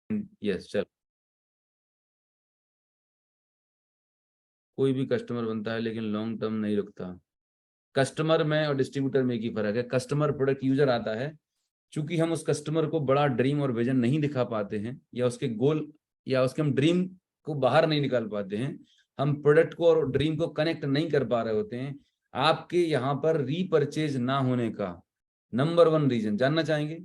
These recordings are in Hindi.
यस चल। कोई भी कस्टमर बनता है लेकिन लॉन्ग टर्म नहीं रुकता। कस्टमर में और डिस्ट्रीब्यूटर में एक ही फर्क है। कस्टमर प्रोडक्ट यूजर आता है, चूंकि हम उस कस्टमर को बड़ा ड्रीम और विजन नहीं दिखा पाते हैं, या उसके गोल या उसके हम ड्रीम को बाहर नहीं निकाल पाते हैं, हम प्रोडक्ट को और ड्रीम को कनेक्ट नहीं कर पा रहे होते हैं। आपके यहाँ पर रीपरचेज ना होने का नंबर वन रीजन जानना चाहेंगे?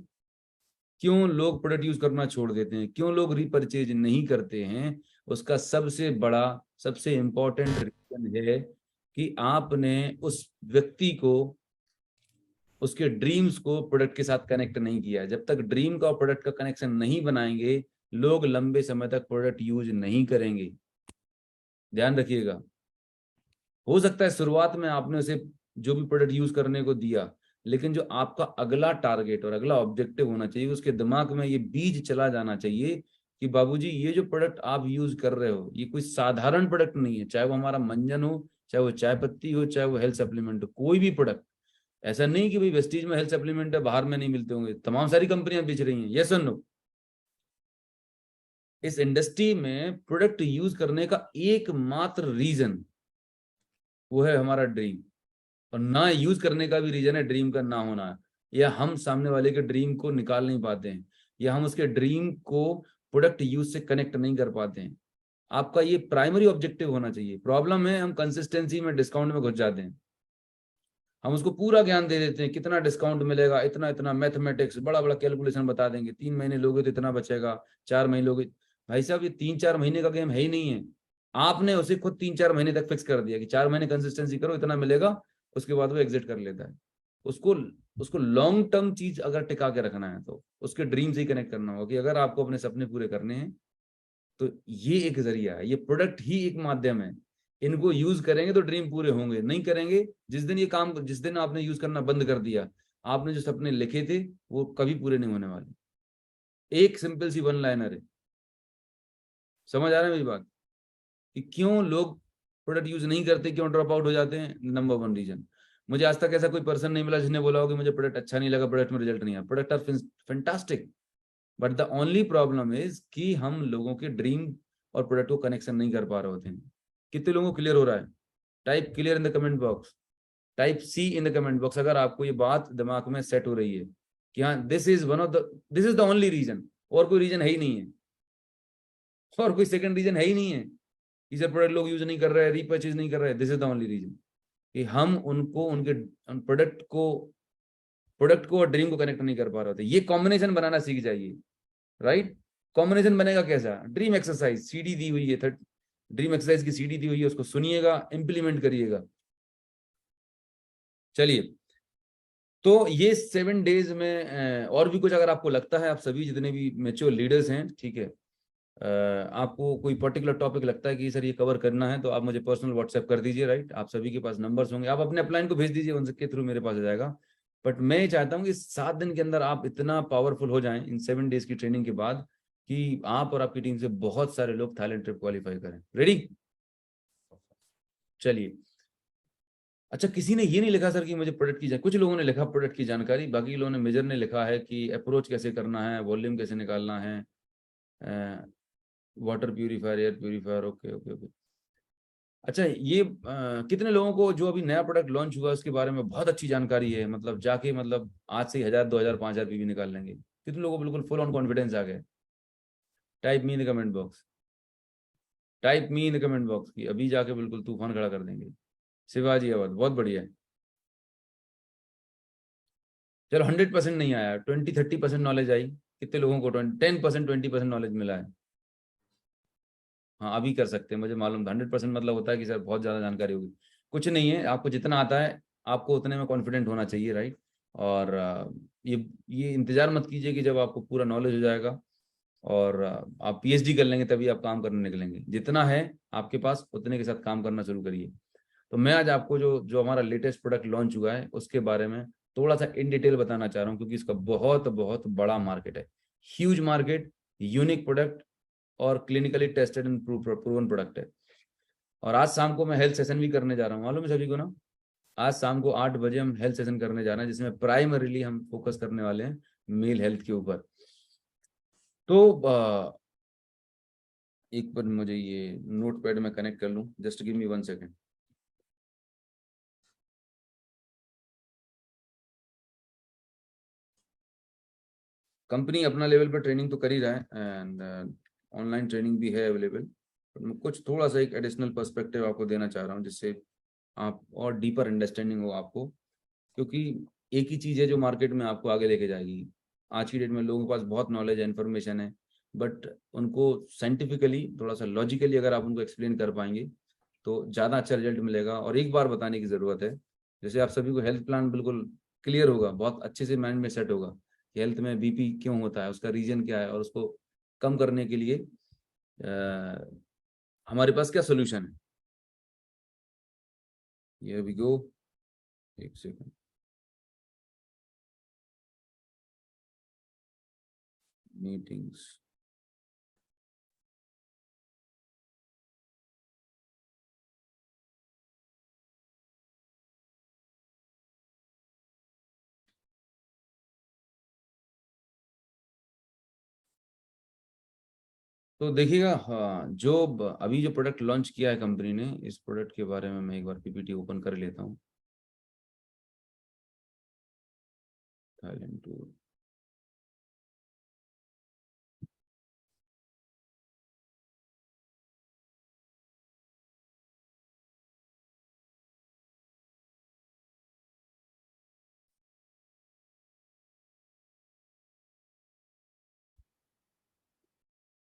क्यों लोग प्रोडक्ट यूज करना छोड़ देते हैं, क्यों लोग रीपरचेज नहीं करते हैं? उसका सबसे बड़ा, सबसे इंपॉर्टेंट रीजन है कि आपने उस व्यक्ति को, उसके ड्रीम्स को प्रोडक्ट के साथ कनेक्ट नहीं किया। जब तक ड्रीम का और प्रोडक्ट का कनेक्शन नहीं बनाएंगे, लोग लंबे समय तक प्रोडक्ट यूज नहीं करेंगे। ध्यान रखिएगा। हो सकता है शुरुआत में आपने उसे जो भी प्रोडक्ट यूज करने को दिया, लेकिन जो आपका अगला टारगेट और अगला ऑब्जेक्टिव होना चाहिए, उसके दिमाग में ये बीज चला जाना चाहिए कि बाबूजी ये जो प्रोडक्ट आप यूज कर रहे हो ये कोई साधारण प्रोडक्ट नहीं है। चाहे वो हमारा मंजन हो, चाहे वो चाय पत्ती हो, चाहे वो हेल्थ सप्लीमेंट हो, कोई भी प्रोडक्ट। ऐसा नहीं कि भाई वेस्टीज में हेल्थ सप्लीमेंट है, बाहर में नहीं मिलते होंगे, तमाम सारी कंपनियां बेच रही हैं। यस और नो? इस इंडस्ट्री में प्रोडक्ट यूज करने का एकमात्र रीजन वो है हमारा ड्रीम, और ना यूज करने का भी रीजन है ड्रीम का ना होना, या हम सामने वाले के ड्रीम को निकाल नहीं पाते हैं, या हम उसके ड्रीम को प्रोडक्ट यूज से कनेक्ट नहीं कर पाते हैं। आपका ये प्राइमरी ऑब्जेक्टिव होना चाहिए। प्रॉब्लम है हम कंसिस्टेंसी में, डिस्काउंट में घुस जाते हैं। हम उसको पूरा ज्ञान दे देते हैं, कितना डिस्काउंट मिलेगा, इतना इतना, मैथमेटिक्स बड़ा बड़ा कैलकुलेशन बता देंगे, 3 महीने लोगे तो इतना बचेगा, 4 महीने लोगे। भाई साहब ये 3-4 महीने का गेम है ही नहीं है। आपने उसे खुद 3-4 महीने तक फिक्स कर दिया कि 4 महीने कंसिस्टेंसी करो, इतना मिलेगा, उसके बाद वो एग्जिट कर लेता है। उसको उसको लॉन्ग टर्म चीज अगर टिका के रखना है तो उसके ड्रीम से ही कनेक्ट करना होगा कि अगर आपको अपने सपने पूरे करने हैं तो ये एक जरिया है, ये प्रोडक्ट ही एक माध्यम है। इनको यूज करेंगे तो ड्रीम पूरे होंगे, नहीं करेंगे, जिस दिन आपने यूज करना बंद कर दिया, आपने जो सपने लिखे थे वो कभी पूरे नहीं होने वाले। एक सिंपल सी वन लाइनर है। समझ आ रहा है मेरी बात कि क्यों लोग प्रोडक्ट यूज नहीं करते, क्यों ड्रॉप आउट हो जाते हैं? Number one reason. मुझे आज तक ऐसा कोई पर्सन नहीं मिला जिसने बोला हो कि मुझे प्रोडक्ट अच्छा नहीं लगा, प्रोडक्ट में रिजल्ट नहीं आया। Product are fantastic, but the only problem is कि हम लोगों के ड्रीम और प्रोडक्ट को कनेक्शन नहीं कर पा रहे होते हैं। कितने लोगों को क्लियर हो रहा है? Type clear in the comment box, type C in the comment box अगर आपको ये बात दिमाग में सेट हो रही है कि हाँ this is the only reason, और कोई रीजन है ही नहीं है, और कोई सेकंड रीजन है ही नहीं है कि सर प्रोडक्ट लोग यूज नहीं कर रहे हैं, रीपर्चेज नहीं कर रहे हैं। This is the only reason कि हम उनको उनके प्रोडक्ट को और ड्रीम को कनेक्ट नहीं कर पा रहे होते। ये कॉम्बिनेशन बनाना सीख जाइए। राइट? कॉम्बिनेशन बनेगा कैसा? ड्रीम एक्सरसाइज सीडी दी हुई है, ड्रीम एक्सरसाइज की सीडी दी हुई है, उसको सुनिएगा, इंप्लीमेंट करिएगा। चलिए, तो ये 7 डेज में और भी कुछ अगर आपको लगता है, आप सभी जितने भी मेच्योर लीडर्स हैं, ठीक है, आपको कोई पर्टिकुलर टॉपिक लगता है कि सर ये कवर करना है, तो आप मुझे पर्सनल व्हाट्सएप कर दीजिए। राइट? आप सभी के पास नंबर्स होंगे, आप अपने अपलाइन को भेज दीजिए, उनके थ्रू मेरे पास आ जाएगा। बट मैं ये चाहता हूँ कि 7 दिन के अंदर आप इतना पावरफुल हो जाएं इन 7 डेज की ट्रेनिंग के बाद कि आप और आपकी टीम से बहुत सारे लोग थाईलैंड ट्रिप क्वालिफाई करें। रेडी? चलिए। अच्छा, किसी ने ये नहीं लिखा सर कि मुझे प्रोडक्ट की कुछ लोगों ने लिखा प्रोडक्ट की जानकारी, बाकी लोगों ने, मेजर ने लिखा है कि अप्रोच कैसे करना है, वॉल्यूम कैसे निकालना है, water purifier, air purifier. Okay okay okay. अच्छा, ये कितने लोगों को जो अभी नया प्रोडक्ट लॉन्च हुआ उसके बारे में बहुत अच्छी जानकारी है, मतलब जाके मतलब आज से 1000, 2000, 5000 पीवी निकाल लेंगे? कितने लोगों को बिल्कुल फुल ऑन कॉन्फिडेंस आ गया? Type me in the comment box, type me in the comment box की अभी जाके बिल्कुल तूफान खड़ा कर देंगे। शिवाजी आवाज बहुत बढ़िया है। चलो, 100% नहीं आया, 20-30% नॉलेज आई। कितने लोगों को 10%, 20% नॉलेज मिला है? हाँ, अभी कर सकते हैं, मुझे मालूम था। 100% मतलब होता है कि सर बहुत ज़्यादा जानकारी होगी। कुछ नहीं है, आपको जितना आता है आपको उतने में कॉन्फिडेंट होना चाहिए। राइट? और ये इंतजार मत कीजिए कि जब आपको पूरा नॉलेज हो जाएगा और आप पीएचडी कर लेंगे तभी आप काम करने निकलेंगे। जितना है आपके पास उतने के साथ काम करना शुरू करिए। तो मैं आज आपको जो जो हमारा लेटेस्ट प्रोडक्ट लॉन्च हुआ है उसके बारे में थोड़ा सा इन डिटेल बताना चाह रहा हूँ, क्योंकि इसका बहुत बहुत बड़ा मार्केट है, ह्यूज मार्केट, यूनिक प्रोडक्ट और clinically tested and proven product है। और आज शाम को मैं हेल्थ सेशन भी करने जा रहा हूँ, मालूम है सभी को ना? आज शाम को 8 बजे हम हेल्थ सेशन करने जा रहे हैं, जिसमें प्राइमरीली हम फोकस करने वाले हैं मेल हेल्थ के ऊपर। तो एक बार मुझे ये नोट पैड में कनेक्ट कर लूं, just give me 1 second. Company अपना लेवल पर ट्रेनिंग तो कर ही रहा है एंड ऑनलाइन ट्रेनिंग भी है अवेलेबल, मैं कुछ थोड़ा सा एक एडिशनल पर्सपेक्टिव आपको देना चाह रहा हूँ जिससे आप और डीपर अंडरस्टैंडिंग हो आपको, क्योंकि एक ही चीज़ है जो मार्केट में आपको आगे लेके जाएगी। आज की डेट में लोगों के पास बहुत नॉलेज है, इन्फॉर्मेशन है, बट उनको साइंटिफिकली थोड़ा सा लॉजिकली अगर आप उनको एक्सप्लेन कर पाएंगे तो ज़्यादा अच्छा रिजल्ट मिलेगा। और एक बार बताने की ज़रूरत है, जैसे आप सभी को हेल्थ प्लान बिल्कुल क्लियर होगा, बहुत अच्छे से माइंड में सेट होगा कि हेल्थ में बीपी क्यों होता है, उसका रीजन क्या है और उसको कम करने के लिए हमारे पास क्या सोल्यूशन है। ये वी गो, एक सेकंड, मीटिंग्स। तो देखिएगा, हाँ, अभी जो प्रोडक्ट लॉन्च किया है कंपनी ने, इस प्रोडक्ट के बारे में मैं एक बार पीपीटी ओपन कर लेता हूँ। Thailand tour.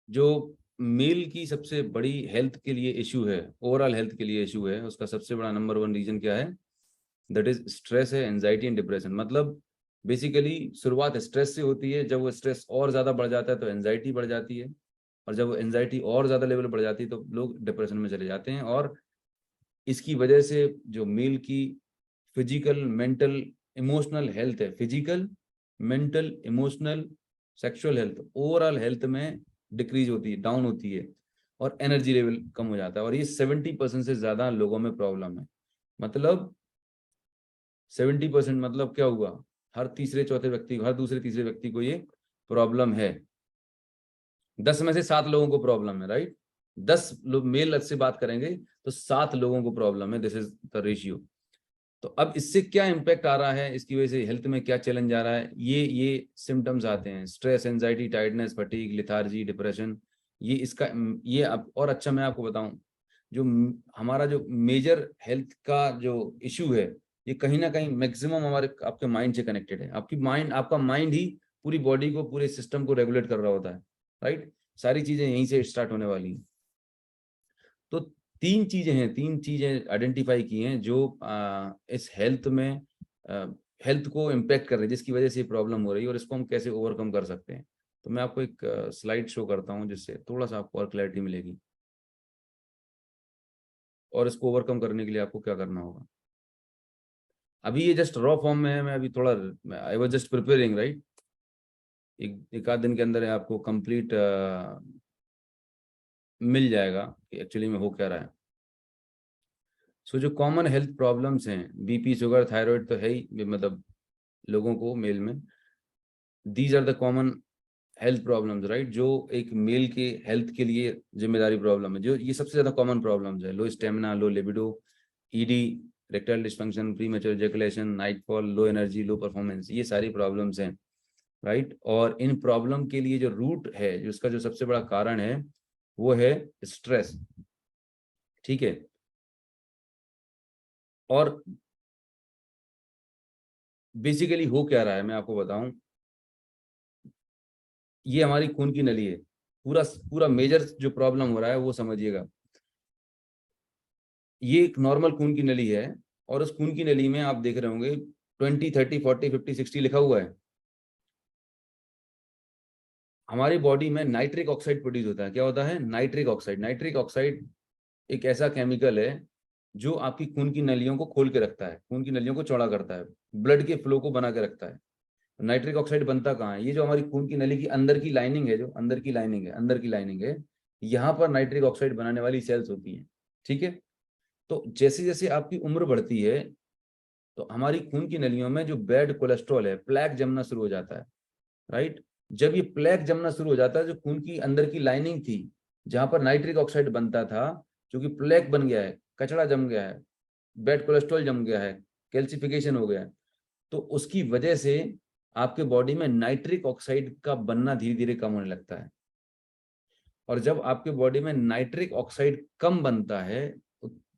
जो मेल की सबसे बड़ी हेल्थ के लिए इशू है, ओवरऑल हेल्थ के लिए इशू है, उसका सबसे बड़ा नंबर 1 रीजन क्या है? दैट इज स्ट्रेस है, एंजाइटी एंड डिप्रेशन। मतलब बेसिकली शुरुआत स्ट्रेस से होती है, जब वो स्ट्रेस और ज्यादा बढ़ जाता है तो एंजाइटी बढ़ जाती है, और जब वो एंजाइटी और ज्यादा लेवल बढ़ जाती है तो लोग डिप्रेशन में चले जाते हैं। और इसकी वजह से जो मेल की फिजिकल, मेंटल, इमोशनल हेल्थ है, physical, mental, emotional, sexual health, overall health में डिक्रीज होती है, डाउन होती है, और एनर्जी लेवल कम हो जाता है। और ये 70% से ज्यादा लोगों में प्रॉब्लम है। मतलब 70% मतलब क्या हुआ? हर तीसरे चौथे व्यक्ति, हर दूसरे तीसरे व्यक्ति को ये प्रॉब्लम है। 10 में से 7 लोगों को प्रॉब्लम है, राइट? 10 लोग मेल से बात करेंगे तो 7 लोगों को प्रॉब्लम है। This is the ratio. तो अब इससे क्या इम्पैक्ट आ रहा है, इसकी वजह से हेल्थ में क्या चैलेंज आ रहा है? ये सिम्टम्स आते हैं: stress, anxiety, tiredness, fatigue, lethargy, depression. ये इसका ये अब और अच्छा मैं आपको बताऊं, जो हमारा जो मेजर हेल्थ का जो इशू है, ये कहीं ना कहीं मैक्सिमम हमारे आपके माइंड से कनेक्टेड है। आपका माइंड ही पूरी बॉडी को, पूरे सिस्टम को रेगुलेट कर रहा होता है, राइट? सारी चीजें यहीं से स्टार्ट होने वाली हैं। तो 3 चीजें आइडेंटिफाई की हैं जो इस हेल्थ में हेल्थ को इम्पेक्ट कर रही है, जिसकी वजह से ये प्रॉब्लम हो रही है, और इसको हम कैसे ओवरकम कर सकते हैं। तो मैं आपको एक स्लाइड शो करता हूँ जिससे थोड़ा सा आपको और क्लैरिटी मिलेगी, और इसको ओवरकम करने के लिए आपको क्या करना होगा। अभी ये जस्ट रॉ फॉर्म में है, मैं अभी थोड़ा, I was just preparing, right? एक आध दिन के अंदर आपको कंप्लीट मिल जाएगा कि एक्चुअली में हो क्या रहा है। सो जो कॉमन हेल्थ प्रॉब्लम्स हैं, बीपी, शुगर, थायराइड तो है ही, मतलब लोगों को मेल में, these are the common health problems, right? जो एक मेल के हेल्थ के लिए जिम्मेदारी प्रॉब्लम है, जो ये सबसे ज्यादा कॉमन प्रॉब्लम्स है: low stamina, low libido, ED, erectile dysfunction, premature ejaculation, nightfall, low energy, low performance. ये सारी प्रॉब्लम्स हैं, राइट? और इन प्रॉब्लम के लिए जो रूट है, जो इसका जो सबसे बड़ा कारण है, वो है स्ट्रेस। ठीक है? और बेसिकली हो क्या रहा है मैं आपको बताऊं, ये हमारी खून की नली है। पूरा पूरा मेजर जो प्रॉब्लम हो रहा है वो समझिएगा। ये एक नॉर्मल खून की नली है, और उस खून की नली में आप देख रहे होंगे 20, 30, 40, 50, 60 लिखा हुआ है। हमारी बॉडी में नाइट्रिक ऑक्साइड प्रोड्यूस होता है। क्या होता है? Nitric oxide. नाइट्रिक ऑक्साइड एक ऐसा केमिकल है जो आपकी खून की नलियों को खोल के रखता है, खून की नलियों को चौड़ा करता है, ब्लड के फ्लो को बना के रखता है। नाइट्रिक ऑक्साइड बनता कहाँ है? ये जो हमारी खून की नली की अंदर की लाइनिंग है, जो अंदर की लाइनिंग है, यहाँ पर नाइट्रिक ऑक्साइड बनाने वाली सेल्स होती हैं। ठीक है? तो जैसे जैसे आपकी उम्र बढ़ती है तो हमारी खून की नलियों में जो बैड कोलेस्ट्रॉल है, प्लेक जमना शुरू हो जाता है, राइट? जब ये प्लेक जमना शुरू हो जाता है, जो खून की अंदर की लाइनिंग थी जहां पर नाइट्रिक ऑक्साइड बनता था, क्योंकि प्लेक बन गया है, कचड़ा जम गया है, बैड कोलेस्ट्रॉल जम गया है, कैल्सिफिकेशन हो गया है, तो उसकी वजह से आपके बॉडी में नाइट्रिक ऑक्साइड का बनना धीरे धीरे कम होने लगता है। और जब आपके बॉडी में नाइट्रिक ऑक्साइड कम बनता है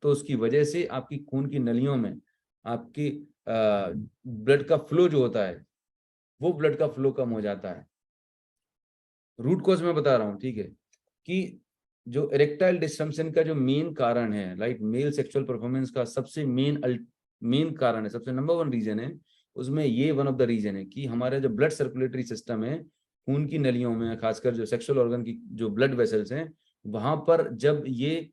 तो उसकी वजह से आपकी खून की नलियों में आपकी ब्लड का फ्लो जो होता है, वो ब्लड का फ्लो कम हो जाता है। रूट कॉज मैं बता रहा हूँ, ठीक है, कि जो इरेक्टाइल डिस्फंक्शन का जो मेन कारण है, लाइक मेल सेक्सुअल परफॉर्मेंस का सबसे मेन कारण है, सबसे नंबर 1 रीजन है, उसमें ये वन ऑफ द रीजन है कि हमारा जो ब्लड सर्कुलेटरी सिस्टम है, खून की नलियों में, खासकर जो सेक्सुअल ऑर्गन की जो ब्लड वेसल्स हैं, वहां पर जब ये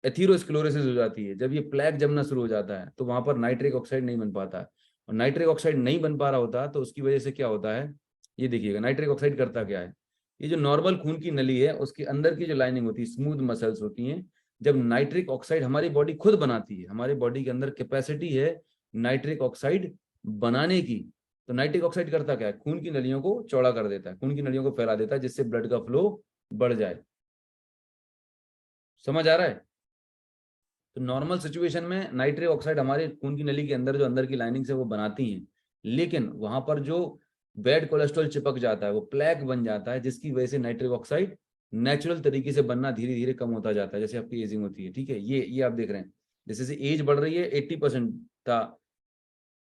एथीरोस्क्लेरोसिस हो जाती है, जब ये प्लेक जमना शुरू हो जाता है, तो वहां पर नाइट्रिक ऑक्साइड नहीं बन पाता है। और नाइट्रिक ऑक्साइड नहीं बन पा रहा होता तो उसकी वजह से क्या होता है, ये देखिएगा नाइट्रिक ऑक्साइड करता क्या है। ये जो नॉर्मल खून की नली है, उसके अंदर की जो लाइनिंग होती है, स्मूथ मसल्स होती हैं, जब नाइट्रिक ऑक्साइड हमारी बॉडी खुद बनाती है, हमारे बॉडी के अंदर कैपेसिटी है नाइट्रिक ऑक्साइड बनाने की, तो नाइट्रिक ऑक्साइड करता क्या है, खून की नलियों को चौड़ा कर देता है, खून की नलियों को फैला देता है, जिससे ब्लड का फ्लो बढ़ जाए। समझ आ रहा है? तो नॉर्मल सिचुएशन में नाइट्रिक ऑक्साइड हमारे खून की नली के अंदर जो अंदर की लाइनिंग से वो बनाती हैं, लेकिन वहां पर जो बैड कोलेस्ट्रॉल चिपक जाता है, वो प्लेक बन जाता है, जिसकी वजह से नाइट्रिक ऑक्साइड नेचुरल तरीके से बनना धीरे धीरे कम होता जाता है, जैसे आपकी एजिंग होती है, ठीक है। ये आप देख रहे हैं, जैसे जैसे एज बढ़ रही है, 80% था,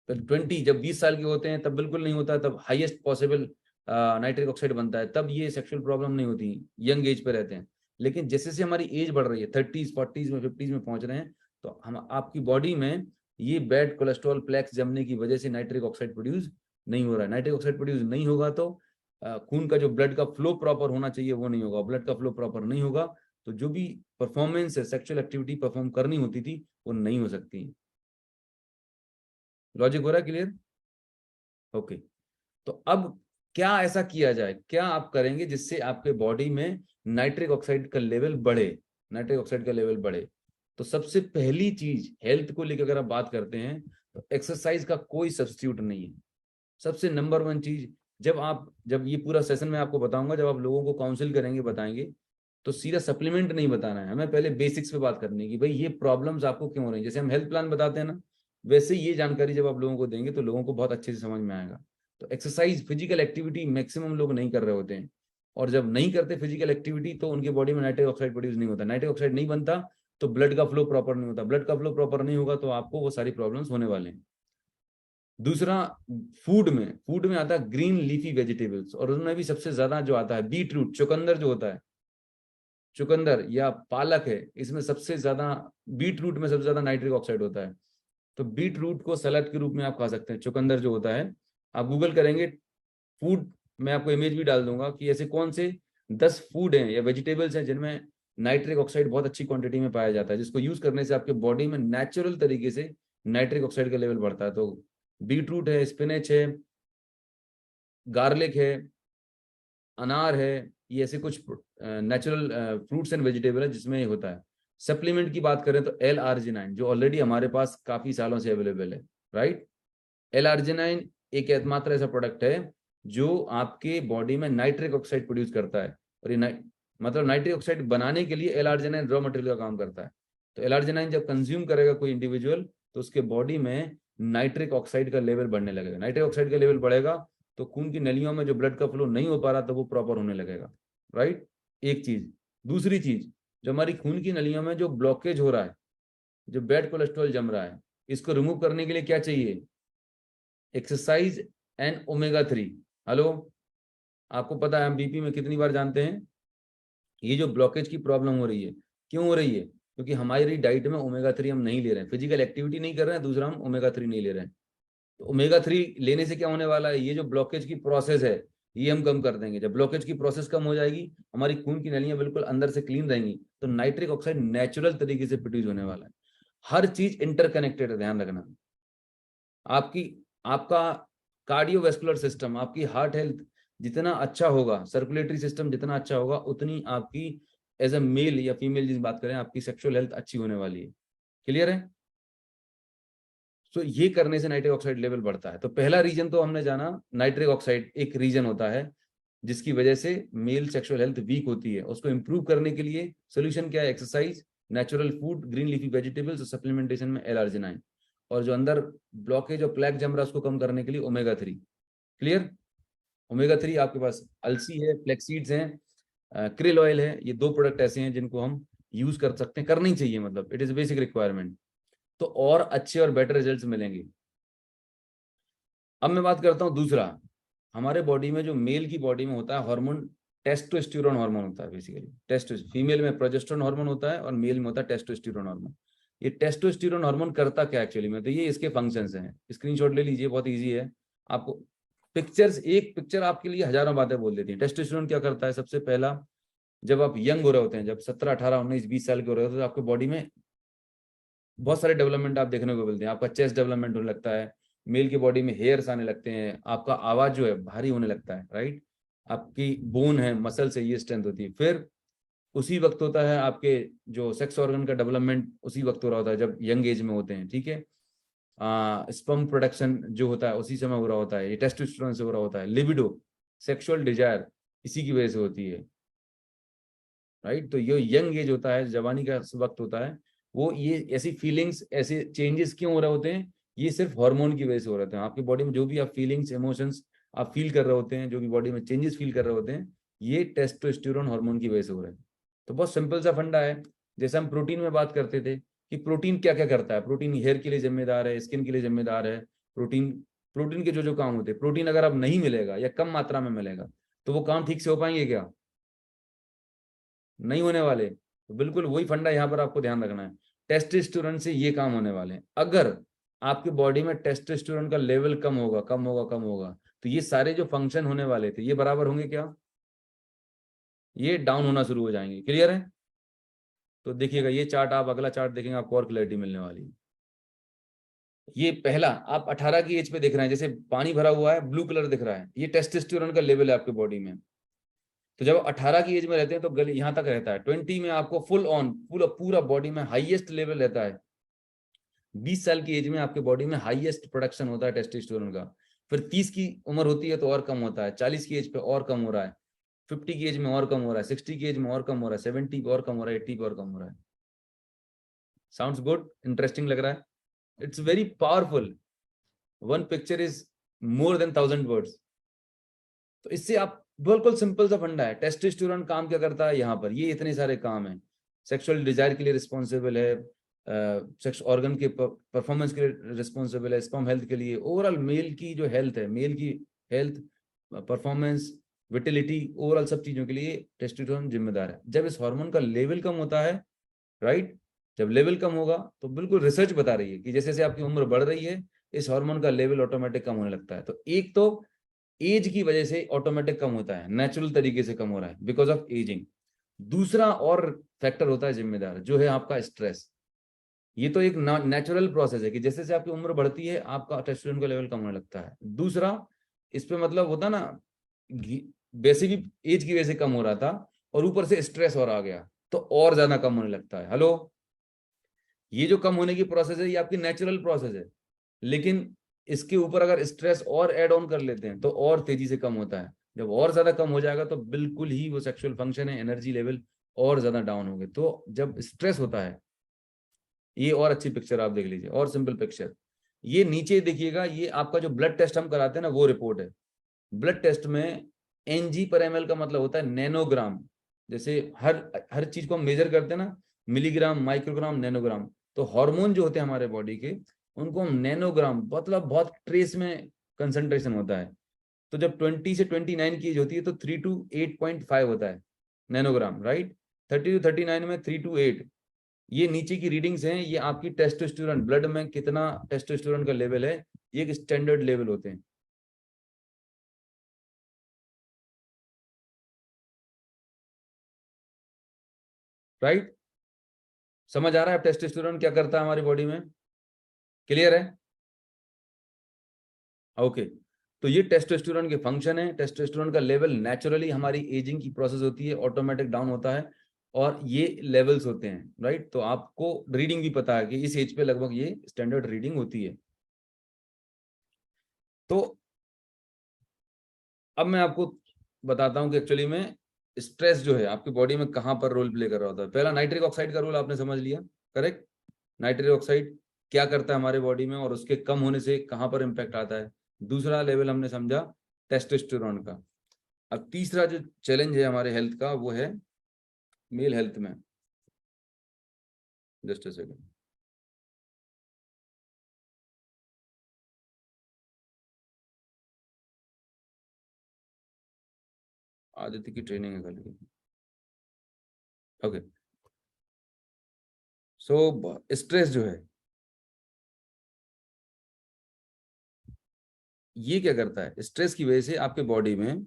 तो 20, जब 20 साल के होते हैं तब बिल्कुल नहीं होता, तब हाईएस्ट पॉसिबल नाइट्रिक ऑक्साइड बनता है, तब ये सेक्सुअल प्रॉब्लम नहीं होती, यंग एज पे रहते हैं। लेकिन जैसे जैसे हमारी एज बढ़ रही है, 30s 40s में 50s में पहुंच रहे हैं, तो हम आपकी बॉडी में ये बैड कोलेस्ट्रॉल प्लेक्स जमने की वजह से नाइट्रिक ऑक्साइड प्रोड्यूस नहीं हो रहा है। नाइट्रिक ऑक्साइड प्रोड्यूस नहीं होगा तो खून का जो ब्लड का फ्लो प्रॉपर होना चाहिए वो नहीं होगा, ब्लड का फ्लो प्रॉपर नहीं होगा तो जो भी परफॉर्मेंस है, सेक्सुअल एक्टिविटी परफॉर्म करनी होती थी, वो नहीं हो सकती। लॉजिक हो रहा है क्लियर? ओके। तो अब क्या ऐसा किया जाए, क्या आप करेंगे जिससे आपके बॉडी में नाइट्रिक ऑक्साइड का लेवल बढ़े, नाइट्रिक ऑक्साइड का लेवल बढ़े? तो सबसे पहली चीज, हेल्थ को लेकर अगर आप बात करते हैं, तो एक्सरसाइज का कोई सब्स्टिट्यूट नहीं है। सबसे नंबर 1 चीज, जब ये पूरा सेशन मैं आपको बताऊंगा, जब आप लोगों को काउंसिल करेंगे, बताएंगे, तो सीधा सप्लीमेंट नहीं बताना है हमें, पहले बेसिक्स पे बात करनी है कि भाई ये प्रॉब्लम्स आपको क्यों हो रही है। जैसे हम हेल्थ प्लान बताते हैं ना, वैसे ये जानकारी जब आप लोगों को देंगे तो लोगों को बहुत अच्छे से समझ में आएगा। तो एक्सरसाइज, फिजिकल एक्टिविटी मैक्सिमम लोग नहीं कर रहे होते हैं, और जब नहीं करते फिजिकल एक्टिविटी तो उनके बॉडी में नाइट्रिक ऑक्साइड प्रोड्यूस नहीं होता, नाइट्रिक ऑक्साइड नहीं बनता तो ब्लड का फ्लो प्रॉपर नहीं होता, ब्लड का फ्लो प्रॉपर नहीं होगा तो आपको वो सारी प्रॉब्लम्स होने वाले हैं। दूसरा, फूड में आता है ग्रीन लीफी वेजिटेबल्स, और उनमें भी सबसे ज्यादा जो आता है बीट रूट, चुकंदर जो होता है, चुकंदर या पालक है, इसमें सबसे ज्यादा, बीट रूट में सबसे ज्यादा नाइट्रिक ऑक्साइड होता है। तो बीट रूट को सलाद के रूप में आप खा सकते हैं, चुकंदर जो होता है, आप गूगल करेंगे फूड, मैं आपको इमेज भी डाल दूंगा कि ऐसे कौन से 10 फूड हैं या वेजिटेबल्स हैं जिनमें नाइट्रिक ऑक्साइड बहुत अच्छी क्वांटिटी में पाया जाता है, जिसको यूज करने से आपके बॉडी में नेचुरल तरीके से नाइट्रिक ऑक्साइड का लेवल बढ़ता है। तो बीट रूट है, स्पिनच है, गार्लिक है, अनार है, ये ऐसे कुछ नेचुरल फ्रूट्स एंड वेजिटेबल है जिसमें ये होता है। सप्लीमेंट की बात करें तो एल आर्जिनाइन, जो ऑलरेडी हमारे पास काफी सालों से अवेलेबल है, राइट। एल आर्जिनाइन एक एकमात्र ऐसा प्रोडक्ट है जो आपके बॉडी में नाइट्रिक ऑक्साइड प्रोड्यूस करता है, और ये मतलब नाइट्रिक ऑक्साइड बनाने के लिए एल आर्जिनाइन रॉ मटेरियल का काम करता है। तो एल आर्जिनाइन जब कंज्यूम करेगा कोई इंडिविजुअल, तो उसके बॉडी में नाइट्रिक ऑक्साइड का लेवल बढ़ने लगेगा, नाइट्रिक ऑक्साइड का लेवल बढ़ेगा तो खून की नलियों में जो ब्लड का फ्लो नहीं हो पा रहा तो वो प्रॉपर होने लगेगा, राइट। एक चीज। दूसरी चीज, जो हमारी खून की नलियों में जो ब्लॉकेज हो रहा है, जो बैड कोलेस्ट्रॉल जम रहा है, इसको रिमूव करने के लिए क्या चाहिए? Exercise and omega 3। हेलो, आपको पता है हम बीपी में कितनी बार जानते हैं, ये जो ब्लॉकेज की प्रॉब्लम हो रही है, क्यों हो रही है? क्योंकि हमारी डाइट में ओमेगा 3 हम नहीं ले रहे हैं, फिजिकल एक्टिविटी नहीं कर रहे हैं, दूसरा हम ओमेगा 3 नहीं ले रहे हैं। तो ओमेगा 3 लेने से क्या होने वाला है, ये जो ब्लॉकेज की प्रोसेस है ये हम कम कर देंगे। जब ब्लॉकेज की प्रोसेस कम हो जाएगी, हमारी खून की नलियां बिल्कुल अंदर से क्लीन रहेंगी, तो नाइट्रिक ऑक्साइड नेचुरल तरीके से प्रोड्यूस होने वाला है। हर चीज इंटरकनेक्टेड है, ध्यान रखना। आपकी आपका कार्डियोवेस्कुलर सिस्टम, आपकी हार्ट हेल्थ जितना अच्छा होगा, सर्कुलेटरी सिस्टम जितना अच्छा होगा, उतनी आपकी एज अ मेल या फीमेल जिस बात करें, आपकी सेक्सुअल हेल्थ अच्छी होने वाली है। क्लियर है? तो ये करने से नाइट्रिक ऑक्साइड लेवल बढ़ता है। तो पहला रीजन तो हमने जाना, नाइट्रिक ऑक्साइड एक रीजन होता है जिसकी वजह से मेल सेक्सुअल हेल्थ वीक होती है। उसको इंप्रूव करने के लिए सोल्यूशन क्या है? Exercise, natural food, green leafy vegetables और सप्लीमेंटेशन में L-आर्जिनाइन, और जो अंदर ब्लॉकेज और प्लैक जम रहा है उसको कम करने के लिए ओमेगा 3। क्लियर? ओमेगा 3 आपके पास अलसी है, फ्लैक्सीड्स हैं, क्रिल ऑयल है। ये 2 प्रोडक्ट ऐसे हैं जिनको हम यूज कर सकते हैं, करनी चाहिए, मतलब इट इज बेसिक रिक्वायरमेंट। तो और अच्छे और बेटर रिजल्ट्स मिलेंगे। अब मैं बात करता हूँ दूसरा, हमारे बॉडी में जो मेल की बॉडी में होता है हार्मोन, टेस्टोस्टेरोन हार्मोन होता है बेसिकली। फीमेल में प्रोजेस्टेरोन हार्मोन होता है और मेल में होता है टेस्टोस्टेरोन हार्मोन। ये टेस्टोस्टेरोन हार्मोन करता क्या एक्चुअली में? तो ये इसके फंक्शंस हैं, स्क्रीनशॉट ले लीजिए, बहुत इजी है आपको। पिक्चर्स, एक पिक्चर आपके लिए हजारों बातें बोल देती है। टेस्टोस्टेरोन क्या करता है? सबसे पहला, जब आप यंग हो रहे होते हैं, जब 17, 18, 19, 20 साल के हो रहे होते हैं, तो आपके बॉडी में बहुत सारे डेवलपमेंट आप देखने को मिलते हैं। आपका चेस्ट डेवलपमेंट होने लगता है, मेल की बॉडी में हेयर्स आने लगते हैं, आपका आवाज जो है भारी होने लगता है, राइट? आपकी बोन है, मसल से ये स्ट्रेंथ होती है। फिर उसी वक्त होता है आपके जो सेक्स ऑर्गन का डेवलपमेंट, उसी वक्त हो रहा होता है जब यंग एज में होते हैं, ठीक है? स्पर्म प्रोडक्शन जो होता है उसी समय हो रहा होता है, ये टेस्टोस्टेरोन से हो रहा होता है। लिबिडो, सेक्सुअल डिजायर, इसी की वजह से होती है, राइट? तो ये यंग एज होता है, जवानी का वक्त होता है, वो ये ऐसी फीलिंग्स, ऐसे चेंजेस क्यों हो रहे होते हैं? ये सिर्फ हार्मोन की वजह से हो रहे हैं। आपकी बॉडी में जो भी आप फीलिंग्स, इमोशंस आप फील कर रहे होते हैं, जो भी बॉडी में चेंजेस फील कर रहे होते हैं, ये टेस्टोस्टेरोन हार्मोन की वजह से हो रहे हैं। तो बहुत सिंपल सा फंडा है। जैसे हम प्रोटीन में बात करते थे कि प्रोटीन क्या क्या करता है। प्रोटीन हेयर के लिए जिम्मेदार है, स्किन के लिए जिम्मेदार है। प्रोटीन प्रोटीन के जो जो काम होते हैं, प्रोटीन अगर अब नहीं मिलेगा या कम मात्रा में मिलेगा तो वो काम ठीक से हो पाएंगे क्या? नहीं होने वाले। तो बिल्कुल वही फंडा यहाँ पर आपको ध्यान रखना है। टेस्टोस्टेरोन से ये काम होने वाले हैं। अगर आपके बॉडी में टेस्टोस्टेरोन का लेवल कम होगा, कम होगा, कम होगा, तो ये सारे जो फंक्शन होने वाले थे ये बराबर होंगे क्या? ये डाउन होना शुरू हो जाएंगे। क्लियर है? तो देखिएगा ये चार्ट, आप अगला चार्ट देखेंगे आपको और क्लैरिटी मिलने वाली है। ये पहला आप 18 की एज पे देख रहे हैं, जैसे पानी भरा हुआ है, ब्लू कलर दिख रहा है, ये टेस्टोस्टेरोन का लेवल है आपके बॉडी में। तो जब 18 की एज में रहते हैं तो गले यहां तक रहता है। 20 में आपको फुल ऑन, पूरा बॉडी में हाईएस्ट लेवल रहता है। 20 साल की एज में आपके बॉडी में हाईएस्ट प्रोडक्शन होता है टेस्टोस्टेरोन का। फिर 30 की उम्र होती है तो और कम होता है, 40 की एज पे और कम हो रहा है, 50 की एज में और कम हो रहा है, 60 की एज में और कम हो रहा है, 70 पे और कम हो रहा है, 80 पे और कम हो रहा है। Sounds good? इंटरेस्टिंग लग रहा है? It's very powerful. One picture is more than 1000 words. तो इससे आप, बिल्कुल सिंपल सा फंडा है। टेस्टोस्टेरोन काम क्या करता है? यहाँ पर ये इतने सारे काम है। सेक्सुअल डिजायर के लिए रिस्पॉन्सिबल है, सेक्स ऑर्गन के परफॉर्मेंस के लिए रिस्पॉन्सिबल है, स्पर्म हेल्थ के लिए, ओवरऑल मेल की जो हेल्थ है, मेल की हेल्थ, परफॉर्मेंस, विटिलिटी, ओवरऑल सब चीजों के लिए टेस्टोस्टेरोन जिम्मेदार है। जब इस हार्मोन का लेवल कम होता है, राइट, जब लेवल कम होगा तो बिल्कुल रिसर्च बता रही है कि जैसे जैसे आपकी उम्र बढ़ रही है इस हार्मोन का लेवल ऑटोमेटिक कम होने लगता है। तो एक तो एज की वजह से ऑटोमेटिक कम होता है, नेचुरल तरीके से कम हो रहा है बिकॉज ऑफ एजिंग। दूसरा और फैक्टर होता है जिम्मेदार, जो है आपका स्ट्रेस। ये तो एक नेचुरल प्रोसेस है कि जैसे जैसे आपकी उम्र बढ़ती है आपका टेस्टोस्टेरोन का लेवल कम होने लगता है। दूसरा, इस पे मतलब होता ना, वैसे भी एज की वजह से कम हो रहा था और ऊपर से स्ट्रेस और आ गया तो और ज्यादा कम होने लगता है। हेलो, ये जो कम होने की प्रोसेस है ये आपकी नेचुरल प्रोसेस है, लेकिन इसके ऊपर अगर स्ट्रेस और ऐड ऑन कर लेते हैं तो और तेजी से कम होता है। जब और ज्यादा कम हो जाएगा तो बिल्कुल ही वो सेक्सुअल फंक्शन है, एनर्जी लेवल और ज्यादा डाउन हो गए। तो जब स्ट्रेस होता है, ये और अच्छी पिक्चर आप देख लीजिए, और सिंपल पिक्चर, ये नीचे देखिएगा, ये आपका जो ब्लड टेस्ट हम कराते हैं ना वो रिपोर्ट है। ब्लड टेस्ट में Ng/ml का मतलब होता है नैनोग्राम। जैसे हर हर चीज को हम मेजर करते हैं ना, मिलीग्राम, माइक्रोग्राम, नैनोग्राम। तो हार्मोन जो होते हैं हमारे बॉडी के, उनको हम नैनोग्राम, मतलब बहुत ट्रेस में कंसंट्रेशन होता है। तो जब 20 से 29 की एज होती है तो 3 to 8.5 होता है नैनोग्राम, राइट? 30 to 39 में 3 to 8। ये नीचे की रीडिंग्स हैं, ये आपकी टेस्टोस्टेरोन, ब्लड में कितना टेस्टोस्टेरोन का लेवल है, ये एक स्टैंडर्ड लेवल होते हैं, राइट? समझ आ रहा है टेस्टोस्टेरोन क्या करता है हमारी बॉडी में? क्लियर है? ओके। तो ये टेस्टोस्टेरोन के फंक्शन है। टेस्टोस्टेरोन का लेवल नेचुरली, हमारी एजिंग की प्रोसेस होती है, ऑटोमेटिक डाउन होता है और ये लेवल्स होते हैं, राइट? तो आपको रीडिंग भी पता है कि इस एज पे लगभग ये स्टैंडर्ड रीडिंग होती है। तो अब मैं आपको बताता हूं कि एक्चुअली में स्ट्रेस जो है आपकी बॉडी में कहां पर रोल प्ले कर रहा होता है। पहला नाइट्रिक ऑक्साइड का रोल आपने समझ लिया, करेक्ट। नाइट्रिक ऑक्साइड क्या करता है हमारे बॉडी में और उसके कम होने से कहां पर इंपैक्ट आता है। दूसरा लेवल हमने समझा टेस्टोस्टेरोन का। अब तीसरा जो चैलेंज है हमारे हेल्थ का वो है मेल हेल्थ में। Just a second. आदित्य की ट्रेनिंग है कल की। ओके, सो स्ट्रेस जो है ये क्या करता है, स्ट्रेस की वजह से आपके बॉडी में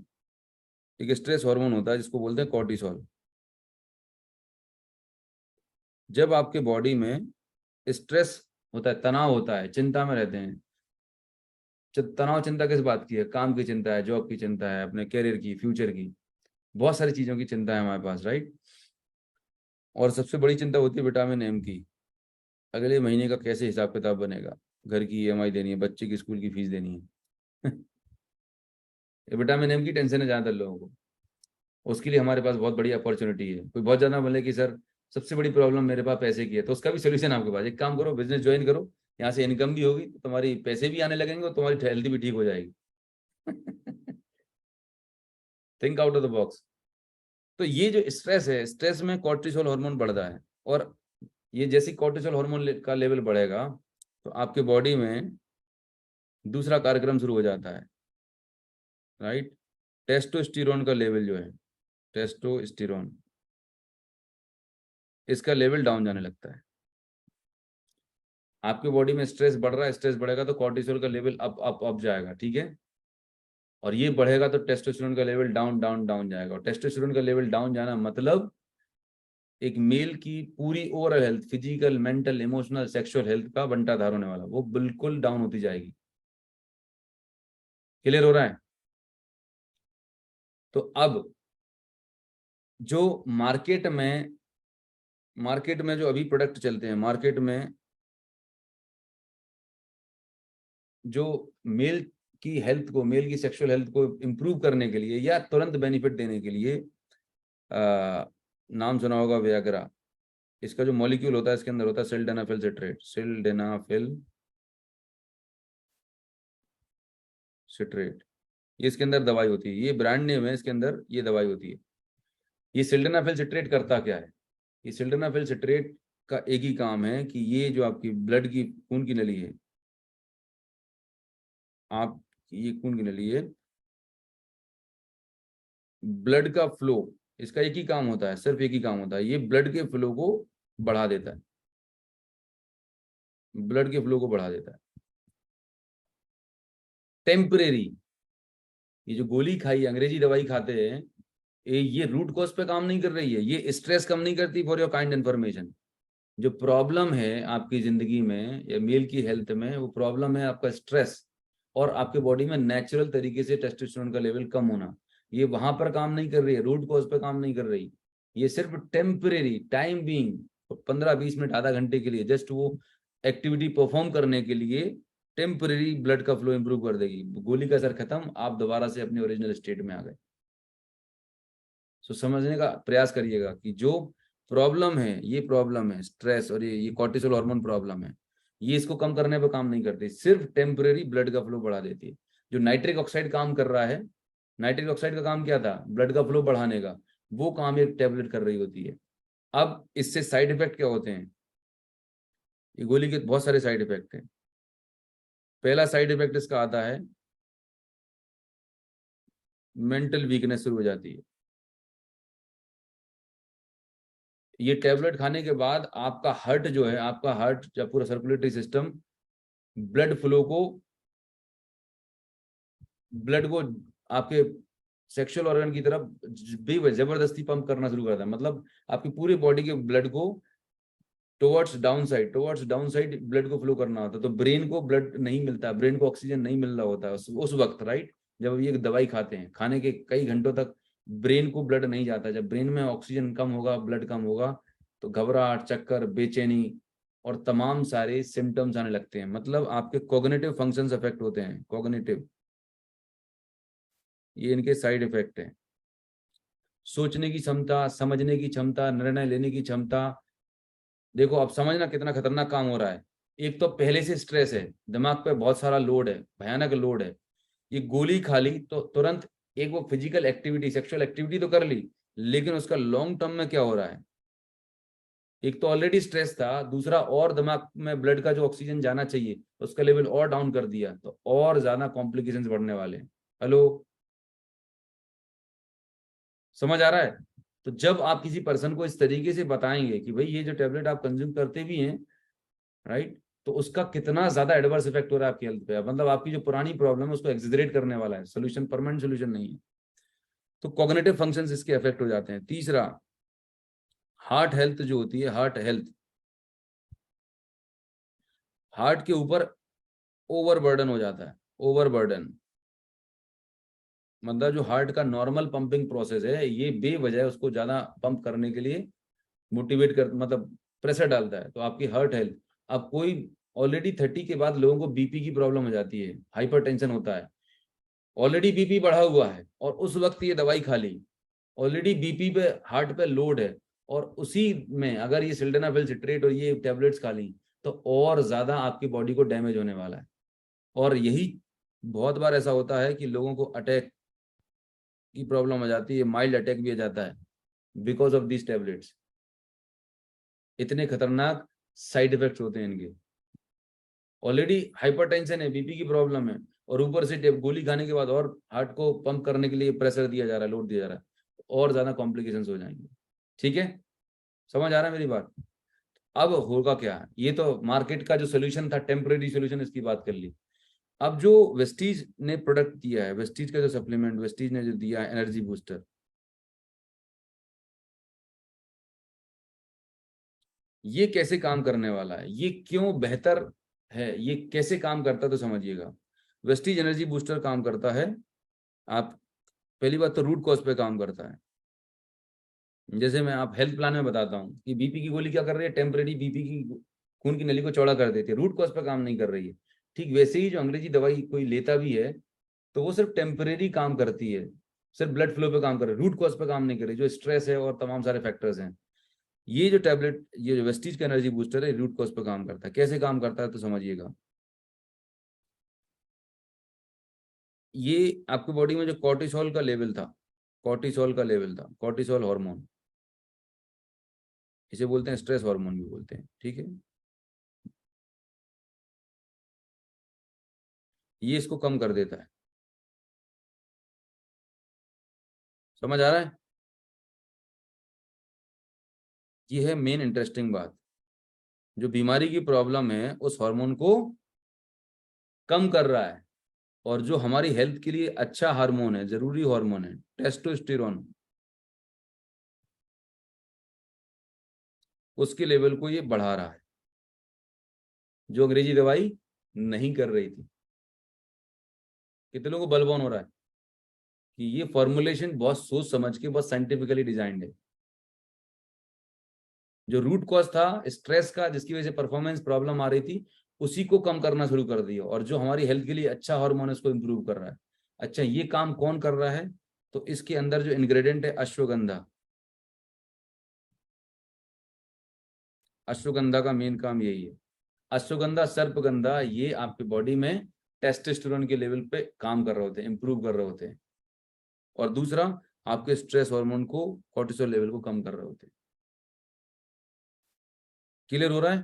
एक स्ट्रेस हार्मोन होता है जिसको बोलते हैं कॉर्टिसोल। जब आपके बॉडी में स्ट्रेस होता है, तनाव होता है, चिंता में रहते हैं। तनाव चिंता किस बात की है, काम की चिंता है, जॉब की चिंता है, अपने करियर की, फ्यूचर की, बहुत सारी चीजों की चिंता है हमारे पास, राइट। और सबसे बड़ी चिंता होती है विटामिन एम की। अगले महीने का कैसे हिसाब किताब बनेगा, घर की ईएमआई देनी है, बच्चे की स्कूल की फीस देनी है। ये विटामिन एम की टेंशन है ज्यादातर लोगों को। उसके लिए हमारे पास बहुत बड़ी अपॉर्चुनिटी है। कोई बहुत ज्यादा बोले कि सर सबसे बड़ी प्रॉब्लम मेरे पास पैसे की है, तो उसका भी सोल्यूशन आपके पास। एक काम करो, बिजनेस ज्वाइन करो, यहाँ से इनकम भी होगी तो तुम्हारी पैसे भी आने लगेंगे और तुम्हारी हेल्थ भी ठीक हो जाएगी। Think out of the box. तो ये जो स्ट्रेस है, स्ट्रेस में कॉर्टिसोल हार्मोन बढ़ता है। और ये जैसे कॉर्टिसोल हार्मोन का लेवल बढ़ेगा तो आपके बॉडी में दूसरा कार्यक्रम शुरू हो जाता है, राइट। टेस्टोस्टेरोन का लेवल जो है, टेस्टोस्टेरोन, इसका लेवल डाउन जाने लगता है। आपकी बॉडी में स्ट्रेस बढ़ रहा है, स्ट्रेस बढ़ेगा तो कॉर्टिसोल का लेवल अप अप अप जाएगा, ठीक है। और ये बढ़ेगा तो टेस्टोस्टेरोन का लेवल डाउन डाउन डाउन जाएगा। और टेस्टोस्टेरोन का लेवल डाउन जाना मतलब एक मेल की पूरी overall health, physical, mental, emotional, sexual health का बंटाधार होने वाला, वो बिल्कुल डाउन होती जाएगी। क्लियर हो रहा है। तो अब जो मार्केट में जो अभी प्रोडक्ट चलते हैं मार्केट में, जो मेल की हेल्थ को, मेल की सेक्सुअल हेल्थ को इंप्रूव करने के लिए या तुरंत बेनिफिट देने के लिए, नाम सुना होगा वियाग्रा। इसका जो मॉलिक्यूल होता है इसके अंदर होता है सिल्डेनाफिल सिट्रेट, सिल्डेनाफिल सिट्रेट। ये इसके अंदर दवाई होती है, ये ब्रांड नेम है, इसके अंदर ये दवाई होती है। ये सिल्डेनाफिल सिट्रेट करता क्या है, ये सिल्डेनाफिल सिट्रेट का एक ही काम है कि ये जो आपकी ब्लड की खून की नली है, आप ये खून की नली है, ब्लड का फ्लो, इसका एक ही काम होता है, सिर्फ एक ही काम होता है, ये ब्लड के फ्लो को बढ़ा देता है, ब्लड के फ्लो को बढ़ा देता है टेम्परेरी। ये जो गोली खाई, अंग्रेजी दवाई खाते हैं, ये रूट कॉज पे काम नहीं कर रही है, ये स्ट्रेस कम नहीं करती। फॉर योर काइंड इन्फॉर्मेशन, जो प्रॉब्लम है आपकी जिंदगी में या मेल की हेल्थ में, वो प्रॉब्लम है आपका स्ट्रेस और आपके बॉडी में नेचुरल तरीके से टेस्टोस्टेरोन का लेवल कम होना। ये वहां पर काम नहीं कर रही है, रूट कॉज पे काम नहीं कर रही। ये सिर्फ टेम्परेरी टाइम बीइंग, 15-20 मिनट, आधा घंटे के लिए, जस्ट वो एक्टिविटी परफॉर्म करने के लिए टेम्परेरी ब्लड का फ्लो इंप्रूव कर देगी। गोली का असर खत्म, आप दोबारा से अपने ओरिजिनल स्टेट में आ गए। सो समझने का प्रयास करिएगा कि जो प्रॉब्लम है, ये प्रॉब्लम है स्ट्रेस और ये कॉर्टिसोल हार्मोन प्रॉब्लम है, ये इसको कम करने पे काम नहीं करती, सिर्फ टेम्परेरी ब्लड का फ्लो बढ़ा देती है। जो नाइट्रिक ऑक्साइड काम कर रहा है, नाइट्रिक ऑक्साइड का काम क्या था, ब्लड का फ्लो बढ़ाने का, वो काम एक टेबलेट कर रही होती है। अब इससे साइड इफेक्ट क्या होते हैं, ये गोली के बहुत सारे साइड इफेक्ट हैं। पहला साइड इफेक्ट इसका आता है, मेंटल वीकनेस शुरू हो जाती है। ये टेबलेट खाने के बाद आपका हार्ट जो है, आपका हार्ट या पूरा सर्कुलेटरी सिस्टम ब्लड को आपके सेक्सुअल ऑर्गन की तरफ जबरदस्ती पंप करना शुरू करता है। मतलब आपकी पूरी बॉडी के ब्लड को टुवर्ड्स डाउन साइड ब्लड को फ्लो करना होता है। तो ब्रेन को ब्लड नहीं मिलता, ब्रेन को ऑक्सीजन नहीं मिल रहा होता है उस वक्त, राइट। जब ये दवाई खाते हैं, खाने के कई घंटों तक ब्रेन को ब्लड नहीं जाता। जब ब्रेन में ऑक्सीजन कम होगा, ब्लड कम होगा, तो घबराहट, चक्कर, बेचैनी और तमाम सारे सिम्टम्स आने लगते हैं। मतलब आपके कॉग्निटिव फंक्शंस अफेक्ट होते हैं, कॉग्निटिव, ये इनके साइड इफेक्ट है। सोचने की क्षमता, समझने की क्षमता, निर्णय लेने की क्षमता। देखो अब समझना कितना खतरनाक काम हो रहा है। एक तो पहले से स्ट्रेस है, दिमाग पे बहुत सारा लोड है, भयानक लोड है। ये गोली खा ली तो तुरंत एक वो फिजिकल एक्टिविटी, सेक्सुअल एक्टिविटी तो कर ली, लेकिन उसका लॉन्ग टर्म में क्या हो रहा है? एक तो ऑलरेडी स्ट्रेस था, दूसरा और दिमाग में ब्लड का जो ऑक्सीजन जाना चाहिए उसका लेवल और डाउन कर दिया, तो और ज्यादा कॉम्प्लिकेशंस बढ़ने वाले हैं। हेलो, समझ आ रहा है? तो जब आप किसी पर्सन को इस तरीके से बताएंगे कि भाई ये जो टेबलेट आप कंज्यूम करते भी हैं, राइट, तो उसका कितना ज्यादा एडवर्स इफेक्ट हो रहा है आपकी हेल्थ पे, मतलब आपकी जो पुरानी प्रॉब्लम है उसको एक्सिजरेट करने वाला है, सोल्यूशन परमानेंट सोल्यूशन नहीं है। तो कॉग्निटिव फंक्शंस इसके अफेक्ट हो जाते हैं। तीसरा, हार्ट हेल्थ जो होती है, हार्ट हेल्थ, हार्ट के ऊपर ओवरबर्डन हो जाता है। ओवरबर्डन मतलब जो हार्ट का नॉर्मल पंपिंग प्रोसेस है, ये बेवजह उसको ज्यादा पंप करने के लिए मोटिवेट कर, मतलब प्रेशर डालता है। तो आपकी हार्ट हेल्थ, अब कोई ऑलरेडी 30 के बाद लोगों को बीपी की प्रॉब्लम हो जाती है, हाइपरटेंशन होता है, ऑलरेडी बीपी बढ़ा हुआ है और उस वक्त ये दवाई खा ली, ऑलरेडी बीपी पे, हार्ट पे लोड है, और उसी में अगर ये सिल्डेनाफिल सिट्रेट और ये टेबलेट्स खा ली तो और ज्यादा आपकी बॉडी को डैमेज होने वाला है। और यही बहुत बार ऐसा होता है कि लोगों को अटैक की प्रॉब्लम हो जाती है, माइल्ड अटैक भी आ जाता है बिकॉज ऑफ दिस टेबलेट्स। इतने खतरनाक साइड इफेक्ट्स होते हैं इनके। ऑलरेडी हाइपरटेंशन है, बीपी की प्रॉब्लम है, और ऊपर से गोली खाने के बाद और हार्ट को पंप करने के लिए प्रेशर दिया जा रहा है, लोड दिया जा रहा है, और ज्यादा कॉम्प्लिकेशंस हो जाएंगे। ठीक है, समझ आ रहा है मेरी बात? अब होगा क्या, ये तो मार्केट का जो सोल्यूशन था, टेम्परेरी सोल्यूशन, इसकी बात कर ली। अब जो वेस्टीज ने प्रोडक्ट दिया है, वेस्टीज का जो सप्लीमेंट वेस्टीज ने जो दिया है, एनर्जी बूस्टर, ये कैसे काम करने वाला है, ये क्यों बेहतर है, ये कैसे काम करता है, तो समझिएगा। वेस्टीज एनर्जी बूस्टर काम करता है, आप पहली बात तो रूट कॉज पे काम करता है। जैसे मैं आप हेल्थ प्लान में बताता हूँ कि बीपी की गोली क्या कर रही है, टेम्परेरी बीपी की खून की नली को चौड़ा कर देती है, रूट कॉज पे काम नहीं कर रही है। ठीक वैसे ही जो अंग्रेजी दवाई कोई लेता भी है तो वो सिर्फ टेम्परेरी काम करती है, सिर्फ ब्लड फ्लो पे काम कर रही है, रूट कॉज पे काम नहीं कर रही, जो स्ट्रेस है और तमाम सारे फैक्टर्स हैं। ये जो टैबलेट, ये जो वेस्टीज का एनर्जी बूस्टर है, रूट कॉज पे काम करता है। कैसे काम करता है तो समझिएगा। ये आपकी बॉडी में जो कॉर्टिसोल का लेवल था, कॉर्टिसोल का लेवल था, कॉर्टिसोल हार्मोन, इसे बोलते हैं स्ट्रेस हार्मोन भी बोलते हैं, ठीक है। ये इसको कम कर देता है। समझ आ रहा है? ये है मेन इंटरेस्टिंग बात। जो बीमारी की प्रॉब्लम है उस हार्मोन को कम कर रहा है, और जो हमारी हेल्थ के लिए अच्छा हार्मोन है, जरूरी हार्मोन है, टेस्टोस्टेरोन, उसके लेवल को ये बढ़ा रहा है, जो अंग्रेजी दवाई नहीं कर रही थी। कितने लोगों को बलबॉन हो रहा है कि ये फॉर्मुलेशन बहुत सोच समझ के, बहुत साइंटिफिकली डिजाइंड है। जो रूट कॉज था स्ट्रेस का, जिसकी वजह से परफॉर्मेंस प्रॉब्लम आ रही थी, उसी को कम करना शुरू कर दिया, और जो हमारी हेल्थ के लिए अच्छा हार्मोन है उसको इंप्रूव कर रहा है। अच्छा, ये काम कौन कर रहा है? तो इसके अंदर जो इंग्रेडिएंट है अश्वगंधा, अश्वगंधा का मेन काम यही है। अश्वगंधा, सर्पगंधा, ये आपकी बॉडी में टेस्टोस्टेरोन के लेवल पे काम कर रहे होते हैं, इंप्रूव कर रहे होते हैं, और दूसरा आपके स्ट्रेस हार्मोन को, कॉर्टिसोल लेवल को कम कर रहे होते हैं। क्लियर हो रहा है?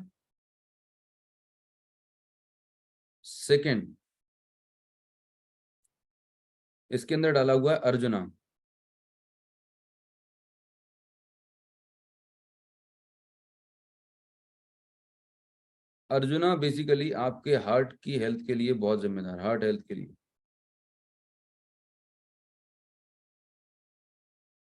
सेकंड, इसके अंदर डाला हुआ है अर्जुना। अर्जुना बेसिकली आपके हार्ट की हेल्थ के लिए बहुत जिम्मेदार, हार्ट हेल्थ के लिए,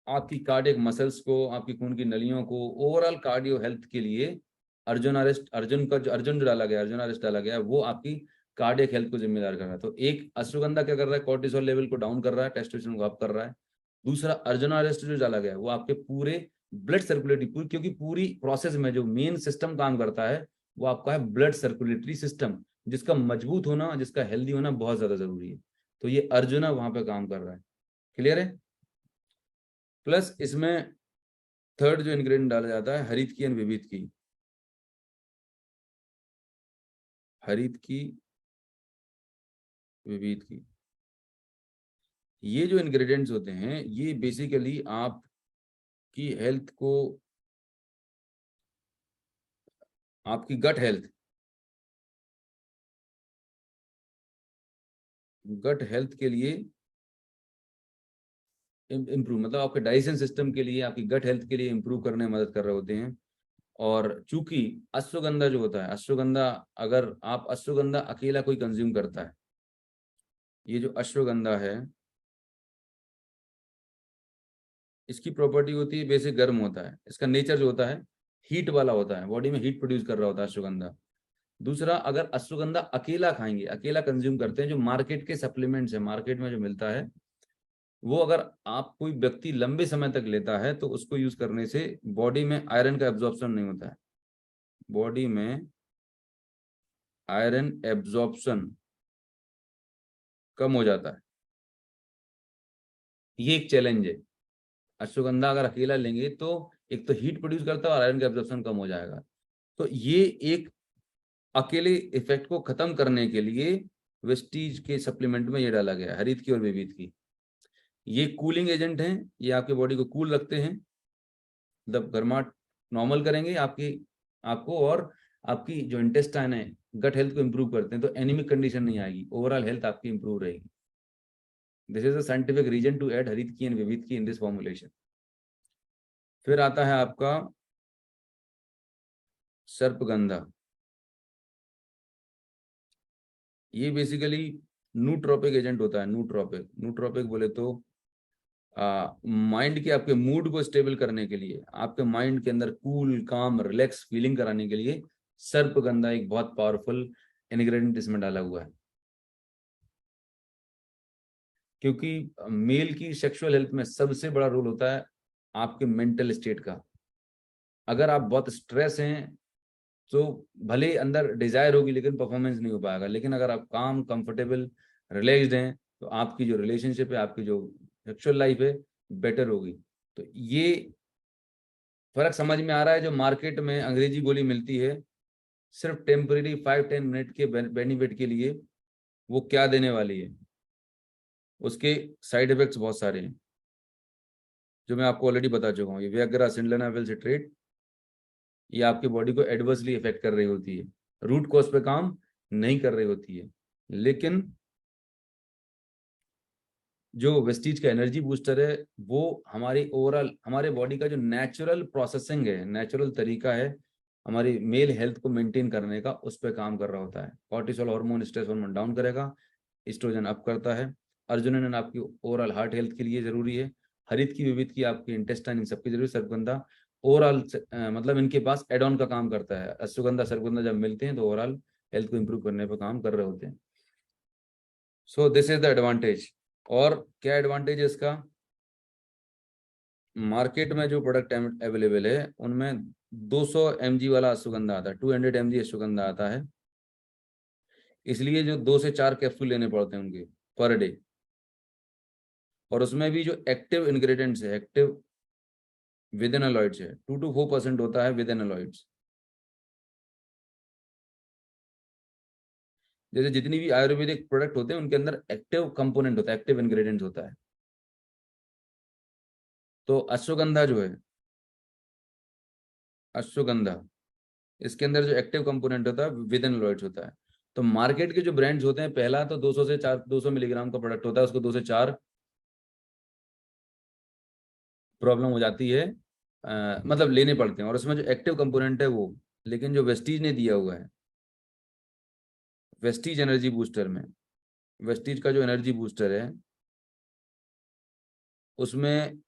आपकी कार्डियक मसल्स को, आपकी खून की नलियों को, ओवरऑल कार्डियो हेल्थ के लिए अर्जुन अरेस्ट, अर्जुन का जो अर्जुन जो डाला गया, अर्जुन अरेस्ट डाला गया है, वो आपकी कार्डियक हेल्थ को जिम्मेदार कर रहा है। तो एक अश्वगंधा क्या कर रहा है, कॉर्टिसोल लेवल को डाउन कर रहा है, टेस्टोस्टेरोन को अप कर रहा है। दूसरा अर्जुन अरेस्ट जो डाला गया है वो आपके पूरे ब्लड सर्कुलेटिंग, क्योंकि पूरी प्रोसेस में जो मेन सिस्टम काम करता है वो आपका है ब्लड सर्कुलेटरी सिस्टम, जिसका मजबूत होना, जिसका हेल्दी होना बहुत ज्यादा जरूरी है। तो ये अर्जुना वहां पे काम कर रहा है। क्लियर है? प्लस इसमें थर्ड जो इंग्रेडिएंट डाला जाता है, हरित की एंड विविध की। हरित की, विविध की, ये जो इंग्रेडिएंट्स होते हैं ये बेसिकली आपकी हेल्थ को, आपकी गट हेल्थ के लिए इम्प्रूव, मतलब आपके डाइजेशन सिस्टम के लिए, आपकी गट हेल्थ के लिए इम्प्रूव करने में मदद कर रहे होते हैं। और चूंकि अश्वगंधा जो होता है, अश्वगंधा, अगर आप अश्वगंधा अकेला कोई कंज्यूम करता है, ये जो अश्वगंधा है इसकी प्रॉपर्टी होती है बेसिक गर्म होता है, इसका नेचर जो होता है हीट वाला होता है, बॉडी में हीट प्रोड्यूस कर रहा होता है अश्वगंधा। दूसरा, अगर अश्वगंधा अकेला खाएंगे, अकेला कंज्यूम करते हैं, जो मार्केट के सप्लीमेंट्स है, मार्केट में जो मिलता है, वो अगर आप कोई व्यक्ति लंबे समय तक लेता है तो उसको यूज करने से बॉडी में आयरन का एब्जॉर्प्शन नहीं होता है, बॉडी में आयरन एब्जॉर्प्शन कम हो जाता है। ये एक चैलेंज है। अश्वगंधा अगर अकेला लेंगे तो एक तो हीट प्रोड्यूस करता है और आयरन का एब्जॉर्प्शन कम हो जाएगा। तो ये एक अकेले इफेक्ट को खत्म करने के लिए वेस्टीज के सप्लीमेंट में ये डाला गया है, हरित की और विविध की। ये कूलिंग एजेंट हैं, ये आपके बॉडी को कूल रखते हैं, मतलब गर्माहट नॉर्मल करेंगे आपकी, आपको, और आपकी जो इंटेस्टाइन है, गट हेल्थ को इंप्रूव करते हैं, तो एनीमिक कंडीशन नहीं आएगी, ओवरऑल हेल्थ आपकी इंप्रूव रहेगी। This is a scientific reason to add Harit की एंड विविध की इन दिस फॉर्मुलेशन। फिर आता है आपका सर्पगंधा। ये बेसिकली नूट्रोपिक एजेंट होता है। नूट्रोपिक, नूट्रोपिक बोले तो माइंड के, आपके मूड को स्टेबल करने के लिए, आपके माइंड के अंदर कूल काम रिलैक्स फीलिंग कराने के लिए सर्पगंधा एक बहुत पावरफुल इंग्रेडिएंट इसमें डाला हुआ है। क्योंकि मेल की सेक्सुअल हेल्थ में सबसे बड़ा रोल होता है आपके मेंटल स्टेट का। अगर आप बहुत स्ट्रेस हैं तो भले अंदर डिजायर होगी लेकिन परफॉर्मेंस नहीं हो पाएगा, लेकिन अगर आप काम, कंफर्टेबल, रिलैक्स्ड हैं तो आपकी जो रिलेशनशिप है, आपकी जो सेक्सुअल लाइफ है, बेटर होगी। तो ये फर्क समझ में आ रहा है। जो मार्केट में अंग्रेजी गोली मिलती है सिर्फ टेम्परेरी 5-10 मिनट के बेनिफिट के लिए, वो क्या देने वाली है, उसके साइड इफेक्ट्स बहुत सारे हैं जो मैं आपको ऑलरेडी बता चुका हूँ। ये वियाग्रा, सिंडनाफिल सिट्रेट, ये आपकी बॉडी को एडवर्सली इफेक्ट कर रही होती है, रूट कॉज पे काम नहीं कर रही होती है। लेकिन जो वेस्टीज का एनर्जी बूस्टर है, वो हमारी ओवरऑल, हमारे बॉडी का जो नेचुरल प्रोसेसिंग है, नेचुरल तरीका है हमारी मेल हेल्थ को मेंटेन करने का, उस पर काम कर रहा होता है। Cortisol hormone, stress hormone down करेगा, एस्ट्रोजन अप करता है। अर्जुनन आपकी ओवरऑल हार्ट हेल्थ के लिए जरूरी है। हरित की, विविध की आपकी इंटेस्टाइन, इन सबकी जरूरी। सर्पगंधा ओवरऑल मतलब इनके पास एड ऑन का काम करता है। अश्वगंधा, सर्पगंधा जब मिलते हैं तो ओवरऑल हेल्थ को इंप्रूव करने पर काम कर रहे होते हैं। So this is the advantage. और क्या एडवांटेज है इसका? मार्केट में जो प्रोडक्ट अवेलेबल है उनमें 200 mg वाला अश्वगंधा आता है, 200 mg अश्वगंधा आता है। इसलिए जो 2 से 4 कैप्सूल लेने पड़ते हैं उनके पर डे। और उसमें भी जो एक्टिव इंग्रेडिएंट्स है, एक्टिव विद एनालॉइड्स है, 2 to 4% होता है विद एनालॉइड्स। जैसे जितनी भी आयुर्वेदिक प्रोडक्ट होते हैं उनके अंदर एक्टिव कंपोनेंट होता है, एक्टिव इंग्रेडिएंट्स होता है। तो अश्वगंधा जो है, अश्वगंधा, इसके अंदर जो एक्टिव कंपोनेंट होता है विद एनालॉइड्स होता है। तो मार्केट के जो ब्रांड्स होते हैं, पहला तो 200 से 4, 200 मिलीग्राम का प्रोडक्ट होता है, उसको 2 से 4 प्रॉब्लम हो जाती है, मतलब लेने पड़ते हैं, और उसमें जो एक्टिव कंपोनेंट है वो। लेकिन जो वेस्टीज ने दिया हुआ है, वेस्टीज एनर्जी बूस्टर में, वेस्टीज का जो एनर्जी बूस्टर है उसमें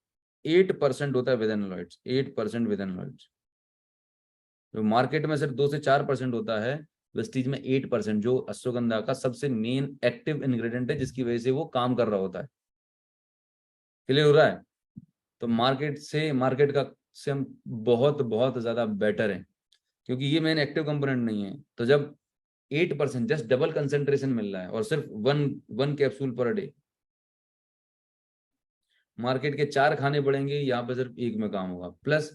8% होता है विद एनालॉइड्स, 8% विद एनालॉइड्स। जो मार्केट में सिर्फ 2 से 4% होता है, वेस्टीज में 8%, जो अश्वगंधा का सबसे मेन एक्टिव इंग्रेडिएंट है, जिसकी वजह से वो काम कर रहा होता है। क्लियर हो रहा है? तो मार्केट से, मार्केट का से हम बहुत बहुत ज्यादा बेटर है। क्योंकि ये मेन एक्टिव कंपोनेंट नहीं है। तो जब 8% जस्ट डबल कंसेंट्रेशन मिल रहा है और सिर्फ one one capsule per day, market के 4 खाने पड़ेंगे, यहाँ पे सिर्फ एक में काम होगा। प्लस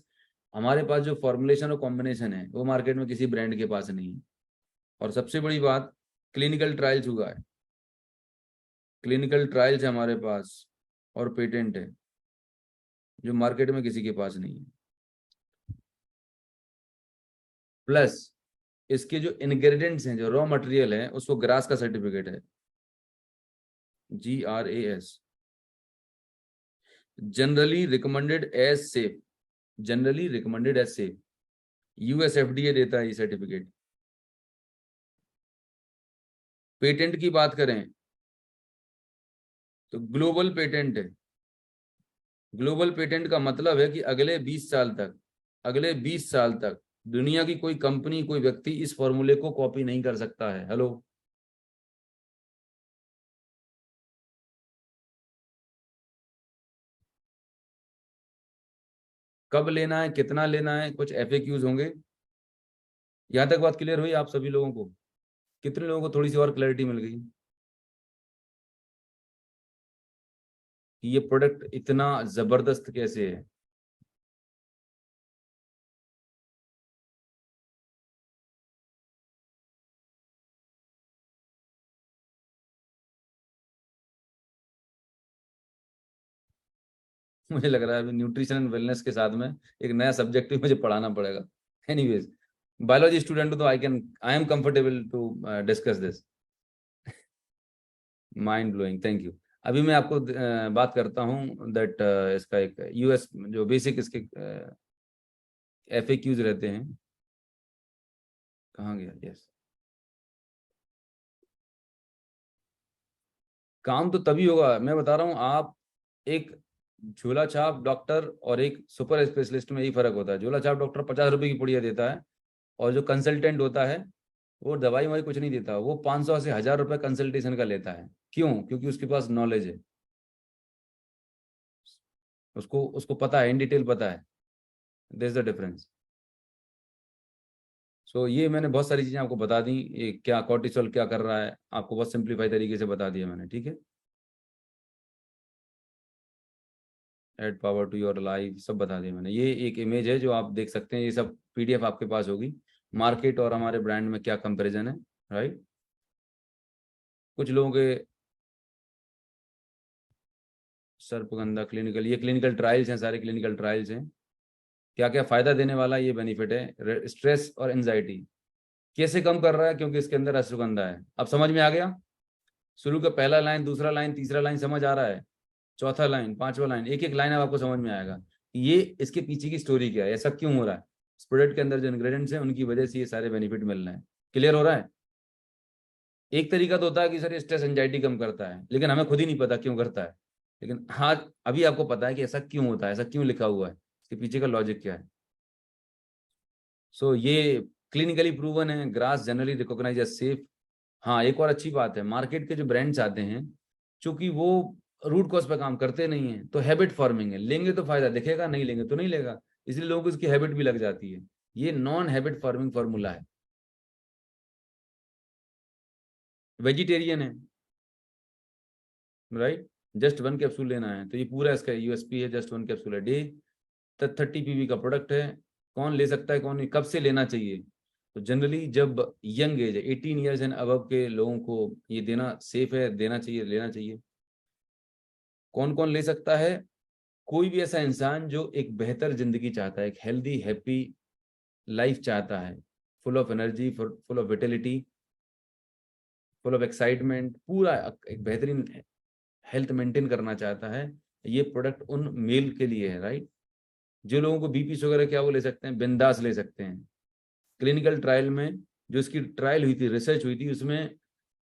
हमारे पास जो फॉर्मुलेशन और कॉम्बिनेशन है वो मार्केट में किसी ब्रांड के पास नहीं है। और सबसे बड़ी बात, क्लिनिकल ट्रायल्स हुआ है, क्लिनिकल ट्रायल्स है हमारे पास और पेटेंट है, जो मार्केट में किसी के पास नहीं है। प्लस इसके जो इंग्रेडिएंट्स हैं, जो रॉ मटेरियल है, उसको ग्रास का सर्टिफिकेट है, GRAS, generally recommended as safe, generally recommended as safe, US FDA देता है ये सर्टिफिकेट। पेटेंट की बात करें तो ग्लोबल पेटेंट है। ग्लोबल पेटेंट का मतलब है कि अगले 20 साल तक, अगले 20 साल तक दुनिया की कोई कंपनी, कोई व्यक्ति इस फॉर्मूले को कॉपी नहीं कर सकता है। हेलो, कब लेना है, कितना लेना है, कुछ FAQs होंगे। यहां तक बात क्लियर हुई आप सभी लोगों को? कितने लोगों को थोड़ी सी और क्लैरिटी मिल गई कि ये प्रोडक्ट इतना जबरदस्त कैसे है? मुझे लग रहा है अभी न्यूट्रिशन एंड वेलनेस के साथ में एक नया सब्जेक्ट भी मुझे पढ़ाना पड़ेगा। एनीवेज, बायोलॉजी स्टूडेंट हूं तो I am comfortable to discuss this. Mind blowing, thank you. अभी मैं आपको बात करता हूँ दैट इसका एक US जो बेसिक इसके FAQs रहते हैं। कहाँ गया? यस, काम तो तभी होगा, मैं बता रहा हूँ। आप एक झोला छाप डॉक्टर और एक सुपर स्पेशलिस्ट में यही फर्क होता है। झोला छाप डॉक्टर 50 रुपए की पुड़िया देता है, और जो कंसल्टेंट होता है वो दवाई ववाई कुछ नहीं देता, वो 500 से 1000 रुपए कंसल्टेशन का लेता है। क्यों? क्योंकि उसके पास नॉलेज है, उसको उसको पता है, इन डिटेल पता है। This the difference. सो ये मैंने बहुत सारी चीजें आपको बता दी, ये क्या कॉर्टिसोल क्या कर रहा है, आपको बहुत सिंप्लीफाई तरीके से बता दिया मैंने, ठीक है। Add power to your life सब बता दिया मैंने। ये एक इमेज है जो आप देख सकते हैं, ये सब PDF आपके पास होगी, मार्केट और हमारे ब्रांड में क्या कंपैरिजन है, राइट। कुछ लोगों के सर्पगंधा क्लिनिकल, ये क्लिनिकल ट्रायल्स हैं, सारे क्लिनिकल ट्रायल्स हैं। क्या क्या फायदा देने वाला ये बेनिफिट है, स्ट्रेस और एंजाइटी कैसे कम कर रहा है, क्योंकि इसके अंदर अश्वगंधा है। अब समझ में आ गया? शुरू का पहला लाइन, दूसरा लाइन, तीसरा लाइन समझ आ रहा है? चौथा लाइन, पांचवा लाइन, एक एक लाइन अब आपको समझ में आएगा ये इसके पीछे की स्टोरी क्या है, ऐसा क्यों हो रहा है। इस प्रोडक्ट के अंदर जो इंग्रेडिएंट्स हैं उनकी वजह से ये सारे बेनिफिट मिल रहे हैं। क्लियर हो रहा है? एक तरीका तो होता है कि सर ये स्ट्रेस एंजाइटी कम करता है, लेकिन हमें खुद ही नहीं पता क्यों करता है। लेकिन हाँ, अभी आपको पता है कि ऐसा क्यों होता है, ऐसा क्यों लिखा हुआ है, इसके पीछे का लॉजिक क्या है। सो ये क्लिनिकली प्रूवन है, GRAS generally recognise as safe. हाँ, एक और अच्छी बात है, मार्केट के जो ब्रांड्स आते हैं, चूंकि वो रूट कॉज पे काम करते नहीं है, तो हैबिट फॉर्मिंग है, लेंगे तो फायदा दिखेगा, नहीं लेंगे तो नहीं लेगा, इसलिए लोगों को इसकी हैबिट भी लग जाती है। ये नॉन हैबिट फॉर्मिंग फार्मूला है। वेजिटेरियन है, राइट, जस्ट 1 कैप्सूल लेना है, तो ये पूरा इसका USP है, जस्ट 1 कैप्सूल है डे। 30 PV का प्रोडक्ट है। कौन ले सकता है, कौन नहीं, कब से लेना चाहिए? तो जनरली जब यंग एज है, 18 ईयर्स एंड अबव के लोगों को ये देना सेफ है, देना चाहिए, लेना चाहिए। कौन कौन ले सकता है? कोई भी ऐसा इंसान जो एक बेहतर जिंदगी चाहता है, एक हेल्दी हैप्पी लाइफ चाहता है, full of energy, full of vitality, full of excitement, पूरा एक बेहतरीन हेल्थ मेंटेन करना चाहता है, ये प्रोडक्ट उन मेल के लिए है, राइट। जो लोगों को BP शुगर है, क्या वो ले सकते हैं? बिंदास ले सकते हैं। क्लिनिकल ट्रायल में जो इसकी ट्रायल हुई थी, रिसर्च हुई थी, उसमें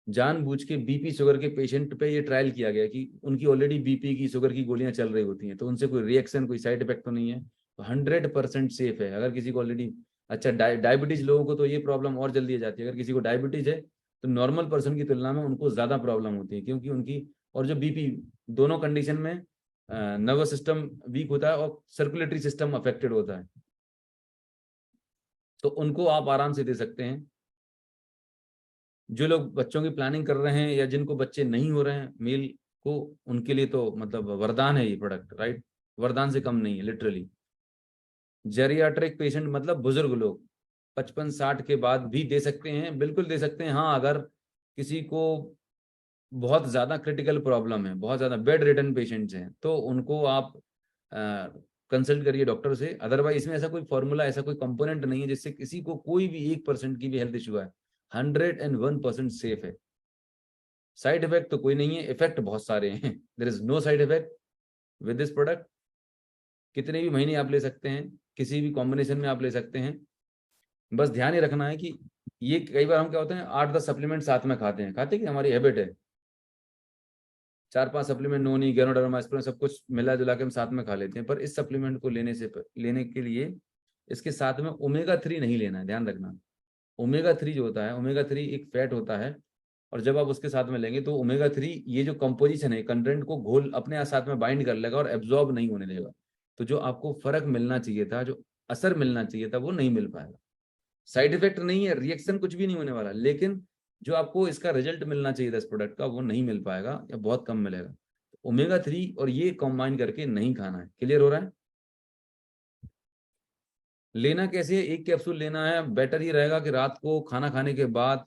जानबूझ के BP शुगर के पेशेंट पे ये ट्रायल किया गया कि उनकी ऑलरेडी BP की शुगर की गोलियां चल रही होती हैं, तो उनसे कोई रिएक्शन, कोई साइड इफेक्ट तो नहीं है, तो 100% सेफ है। अगर किसी को ऑलरेडी, अच्छा डायबिटीज लोगों को तो ये प्रॉब्लम और जल्दी आ जाती है, अगर किसी को डायबिटीज है तो नॉर्मल पर्सन की तुलना में उनको ज्यादा प्रॉब्लम होती है, क्योंकि उनकी और जो BP, दोनों कंडीशन में नर्वस सिस्टम वीक होता है और सर्कुलेटरी सिस्टम अफेक्टेड होता है। तो उनको आप आराम से दे सकते हैं। जो लोग बच्चों की प्लानिंग कर रहे हैं या जिनको बच्चे नहीं हो रहे हैं मेल को, उनके लिए तो मतलब वरदान है ये प्रोडक्ट, राइट? वरदान से कम नहीं है लिटरली। जेरियाट्रिक पेशेंट मतलब बुजुर्ग लोग 55-60 के बाद भी दे सकते हैं, बिल्कुल दे सकते हैं। हाँ, अगर किसी को बहुत ज्यादा क्रिटिकल प्रॉब्लम है, बहुत ज्यादा बेड रिडन पेशेंट्स हैं, तो उनको आप कंसल्ट करिए डॉक्टर से। अदरवाइज इसमें ऐसा कोई फॉर्मूला, ऐसा कोई कंपोनेंट नहीं है जिससे किसी को कोई भी 1% की भी हेल्थ इशू है। 101% सेफ है। साइड इफेक्ट तो कोई नहीं है, इफेक्ट बहुत सारे हैं। There is no side effect with this product. कितने भी महीने आप ले सकते हैं, किसी भी कॉम्बिनेशन में आप ले सकते हैं। बस ध्यान ही रखना है कि ये कई बार हम क्या होते हैं 8-10 सप्लीमेंट साथ में खाते हैं, खाते कि हमारी हैबिट है 4-5 सप्लीमेंट, नोनी, गैनोडर्मा, एस्पिरिन, सब कुछ मिला जुला के हम साथ में खा लेते हैं। पर इस सप्लीमेंट को लेने के लिए इसके साथ में ओमेगा 3 नहीं लेना है, ध्यान रखना। ओमेगा 3 जो होता है, ओमेगा 3 एक फैट होता है, और जब आप उसके साथ में लेंगे तो ओमेगा 3 ये जो कंपोजिशन है, कंटेंट को घोल अपने साथ में बाइंड कर लेगा और एब्जॉर्ब नहीं होने देगा। तो जो आपको फर्क मिलना चाहिए था, जो असर मिलना चाहिए था, वो नहीं मिल पाएगा। साइड इफेक्ट नहीं है, रिएक्शन कुछ भी नहीं होने वाला, लेकिन जो आपको इसका रिजल्ट मिलना चाहिए था इस प्रोडक्ट का, वो नहीं मिल पाएगा या बहुत कम मिलेगा। ओमेगा 3 और ये कंबाइन करके नहीं खाना है। क्लियर हो रहा है? लेना कैसे है? एक कैप्सूल लेना है। बेटर ये रहेगा कि रात को खाना खाने के बाद,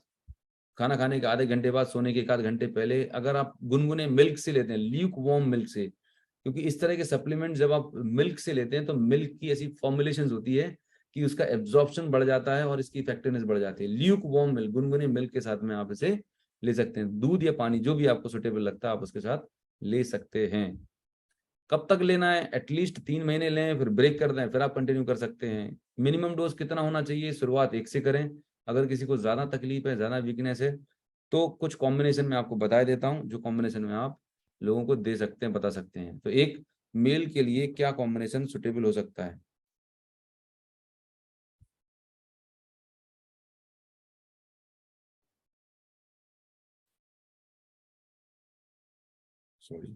खाना खाने के आधे घंटे बाद, सोने के 1 आध घंटे पहले, अगर आप गुनगुने मिल्क से लेते हैं, ल्यूक वार्म मिल्क से, क्योंकि इस तरह के सप्लीमेंट जब आप मिल्क से लेते हैं तो मिल्क की ऐसी फॉर्मुलेशन होती है कि उसका एब्जॉर्प्शन बढ़ जाता है और इसकी इफेक्टिवनेस बढ़ जाती है। ल्यूक वार्म मिल्क, गुनगुने मिल्क के साथ में आप इसे ले सकते हैं। दूध या पानी जो भी आपको सुटेबल लगता है आप उसके साथ ले सकते हैं। कब तक लेना है? एटलीस्ट 3 महीने लें, फिर ब्रेक कर दें, फिर आप कंटिन्यू कर सकते हैं। मिनिमम डोज कितना होना चाहिए? शुरुआत 1 से करें। अगर किसी को ज्यादा तकलीफ है, ज्यादा वीकनेस है, तो कुछ कॉम्बिनेशन में आपको बता देता हूं, जो कॉम्बिनेशन में आप लोगों को दे सकते हैं, बता सकते हैं। तो एक मेल के लिए क्या कॉम्बिनेशन सुटेबल हो सकता है? सॉरी,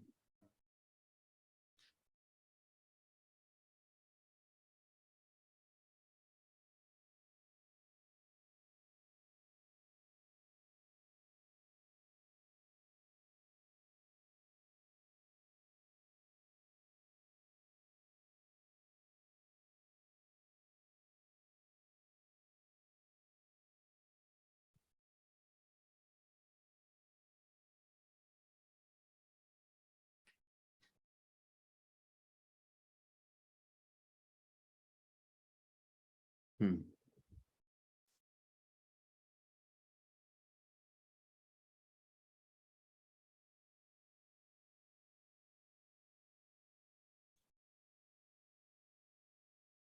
हम्म,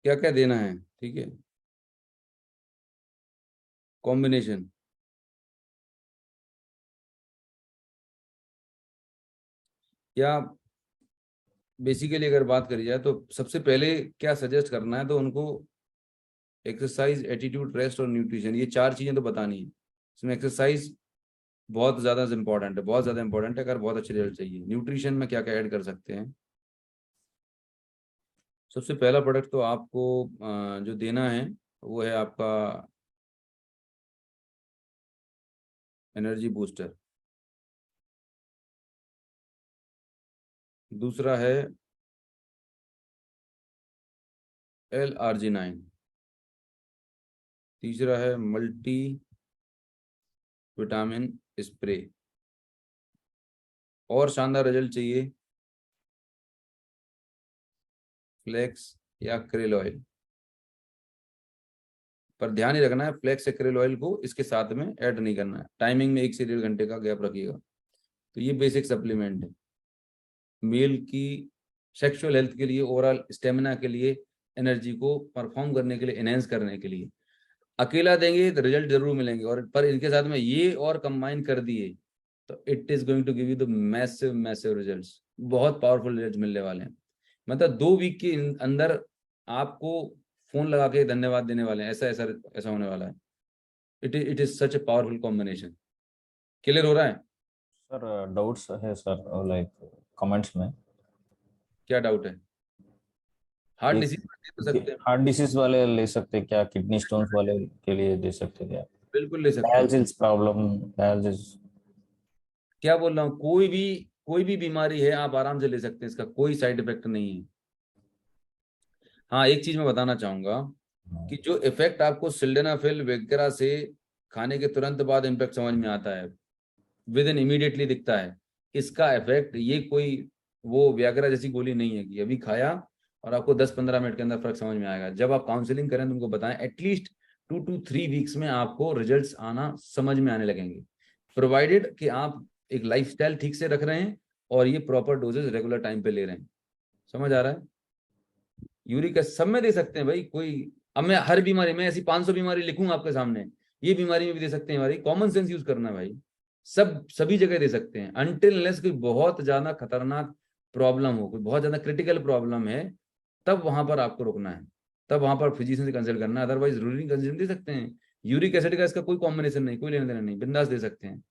क्या क्या देना है, ठीक है? कॉम्बिनेशन या बेसिकली अगर बात करी जाए तो सबसे पहले क्या सजेस्ट करना है, तो उनको एक्सरसाइज, एटीट्यूड, रेस्ट और न्यूट्रिशन, ये 4 चीजें तो बतानी है। इसमें एक्सरसाइज बहुत ज्यादा इंपॉर्टेंट है, बहुत ज्यादा इंपॉर्टेंट है अगर बहुत अच्छे रिजल्ट चाहिए। न्यूट्रिशन में क्या क्या ऐड कर सकते हैं? सबसे पहला प्रोडक्ट तो आपको जो देना है वो है आपका एनर्जी बूस्टर। दूसरा है LRG9। तीसरा है मल्टी विटामिन स्प्रे। और शानदार रिजल्ट चाहिए, फ्लेक्स या क्रेल ऑयल। पर ध्यान ही रखना है, फ्लेक्स या क्रेल ऑयल को इसके साथ में ऐड नहीं करना है। टाइमिंग में 1 से 1.5 घंटे का गैप रखिएगा। तो ये बेसिक सप्लीमेंट है मेल की सेक्सुअल हेल्थ के लिए, ओवरऑल स्टेमिना के लिए, एनर्जी को परफॉर्म करने के लिए, एनहेंस करने के लिए। अकेला देंगे तो रिजल्ट जरूर मिलेंगे, और पर इनके साथ में ये और कंबाइन कर दिए तो it is going to give you the massive massive results. बहुत पावरफुल रिजल्ट मिलने वाले हैं। मतलब 2 वीक के अंदर आपको फोन लगा के धन्यवाद देने वाले हैं, ऐसा ऐसा ऐसा होने वाला है। It is such a powerful combination. Clear हो रहा है? सर डाउट्स है सर, लाइक कमेंट्स में। क्या डाउट है? हार्ट ये डिसीज दे तो सकते हैं, हार्ट डिसीज वाले ले सकते हैं क्या? किडनी स्टोन्स वाले के लिए दे सकते हैं क्या? बिल्कुल ले सकते हैं। Dialysis problem, dialysis. क्या बोल रहा हूँ, कोई भी बीमारी है आप आराम से ले सकते हैं, इसका कोई साइड इफेक्ट नहीं है। हाँ, एक चीज मैं बताना चाहूंगा कि जो इफेक्ट आपको सिल्डेनाफिल वगैरह से खाने के तुरंत बाद इम्पैक्ट समझ में आता है, विद इन इमीडिएटली दिखता है, इसका इफेक्ट ये कोई वो व्याग्रा जैसी गोली नहीं है कि अभी खाया और आपको 10-15 मिनट के अंदर फर्क समझ में आएगा। जब आप काउंसलिंग करें तो उनको बताएं एटलीस्ट 2 to 3 वीक्स में आपको रिजल्ट्स आना समझ में आने लगेंगे, प्रोवाइडेड कि आप एक लाइफस्टाइल ठीक से रख रहे हैं और ये प्रॉपर डोजेज रेगुलर टाइम पे ले रहे हैं। समझ आ रहा है? यूरिक एसिड सब में दे सकते हैं भाई, कोई अब मैं हर बीमारी में ऐसी 500 बीमारी लिखूंगा आपके सामने, ये बीमारी में भी दे सकते हैं भाई, कॉमन सेंस यूज करना है भाई। सब सभी जगह दे सकते हैं अनटिल लेस कोई बहुत ज्यादा खतरनाक प्रॉब्लम हो, कोई बहुत ज्यादा क्रिटिकल प्रॉब्लम है, तब वहां पर आपको रुकना है, तब वहां पर फिजिशियन से कंसल्ट करना है, अदरवाइज रूटीन कंसल्ट दे सकते हैं। यूरिक एसिड का इसका कोई कॉम्बिनेशन नहीं, कोई लेना देना नहीं, बिंदास दे सकते हैं।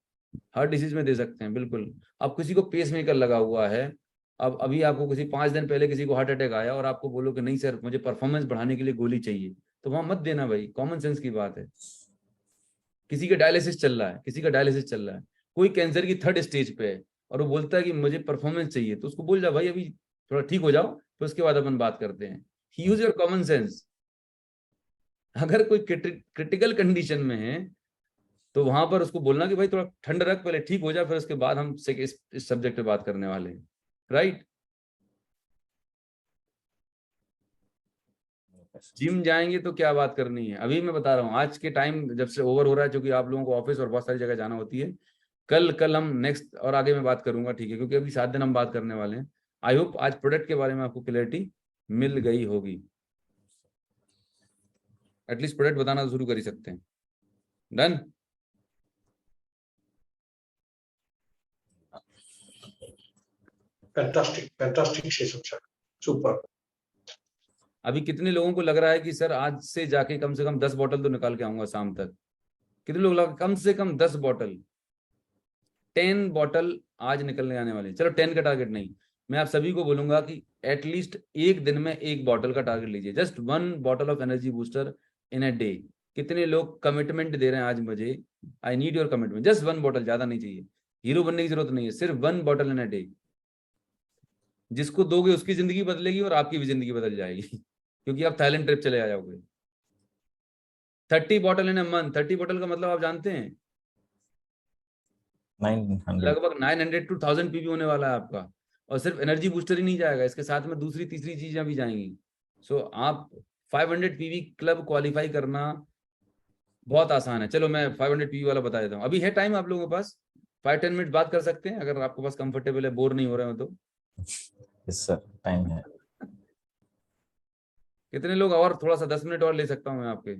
हर डिसीज में दे सकते हैं बिल्कुल। अब किसी को पेस मेकर लगा हुआ है, अब अभी आपको किसी 5 दिन पहले किसी को हार्ट अटैक आया और आपको बोलो कि नहीं सर मुझे परफॉर्मेंस बढ़ाने के लिए गोली चाहिए, तो वहां मत देना भाई, कॉमन सेंस की बात है। किसी का डायलिसिस चल रहा है, किसी का डायलिसिस चल रहा है, कोई कैंसर की 3rd स्टेज पे है और वो बोलता है कि मुझे परफॉर्मेंस चाहिए, तो उसको बोल जाओ भाई अभी थोड़ा ठीक हो जाओ, फिर उसके बाद अपन बात करते हैं। Use your common sense. अगर कोई क्रिटिकल कंडीशन में है तो वहां पर उसको बोलना कि भाई थोड़ा ठंड रख, पहले ठीक हो जाए, फिर उसके बाद हम इस सब्जेक्ट पे बात करने वाले हैं। राइट? जिम जाएंगे तो क्या बात करनी है, अभी मैं बता रहा हूँ आज के टाइम जब से ओवर हो रहा है, क्योंकि आप लोगों को ऑफिस और बहुत सारी जगह जाना होती है। कल कल हम नेक्स्ट और आगे मैं बात करूंगा, ठीक है, क्योंकि अभी 7 दिन हम बात करने वाले हैं। आई होप आज प्रोडक्ट के बारे में आपको क्लैरिटी मिल गई होगी, एटलीस्ट प्रोडक्ट बताना तो शुरू कर ही सकते हैं। Done? Fantastic fantastic session sir, super. अभी कितने लोगों को लग रहा है कि सर आज से जाके कम से कम 10 बॉटल तो निकाल के आऊंगा शाम तक? कितने लोग लगा कम से कम 10 बॉटल, 10 बॉटल आज निकलने आने वाले हैं। चलो 10 का टारगेट नहीं, मैं आप सभी को बोलूंगा कि एटलीस्ट एक दिन में 1 बॉटल का टारगेट लीजिए, just 1 bottle of energy booster in a day. कितने लोग कमिटमेंट दे रहे हैं आज मुझे? I need your commitment, just 1 bottle, ज्यादा नहीं चाहिए, हीरो बनने की जरूरत नहीं है, सिर्फ 1 बॉटल इन अ डे। जिसको दोगे उसकी जिंदगी बदलेगी और आपकी भी जिंदगी बदल जाएगी क्योंकि आप थाईलैंड ट्रिप चले आ जाओगे। 30 bottle in a month, 30 bottle का मतलब आप जानते हैं? 900। लगभग 900 to 1000 पीवी होने वाला है आपका। और सिर्फ एनर्जी बूस्टर ही नहीं जाएगा, इसके साथ में दूसरी तीसरी चीजें भी जाएंगी। सो आप 500 पीवी क्लब क्वालिफाई करना बहुत आसान है। चलो मैं 500 पीवी वाला बता देता हूँ, अभी है टाइम आप लोगों के पास, 5-10 मिनट बात कर सकते हैं अगर आपके पास कंफर्टेबल है, बोर नहीं हो रहे हो तो। यस सर, टाइम है। कितने लोग, और थोड़ा सा 10 मिनट और ले सकता हूँ मैं आपके?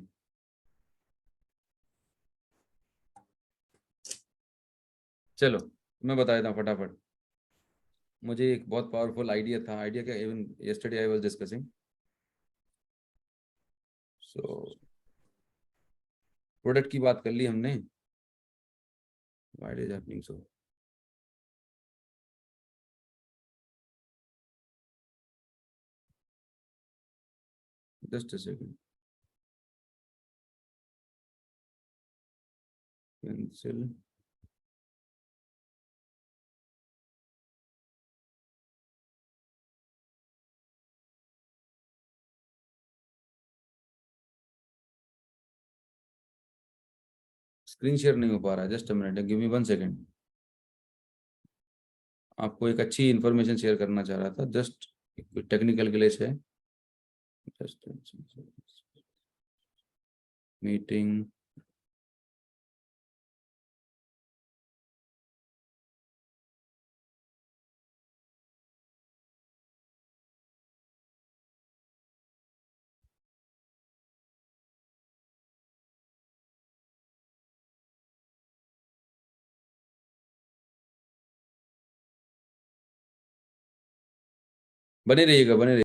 चलो मैं बता देता हूँ फटाफट। मुझे एक बहुत पावरफुल आइडिया था, आइडिया क्या, even yesterday I was discussing. So product की बात कर ली हमने, why is happening so. Just a second, cancel. Screen share नहीं हो पा रहा है, just a minute, give me 1 second. आपको एक अच्छी इन्फॉर्मेशन शेयर करना चाह रहा था, जस्ट टेक्निकल ग्लिच है। Just meeting. बने रहिएगा, बने रहिएगा।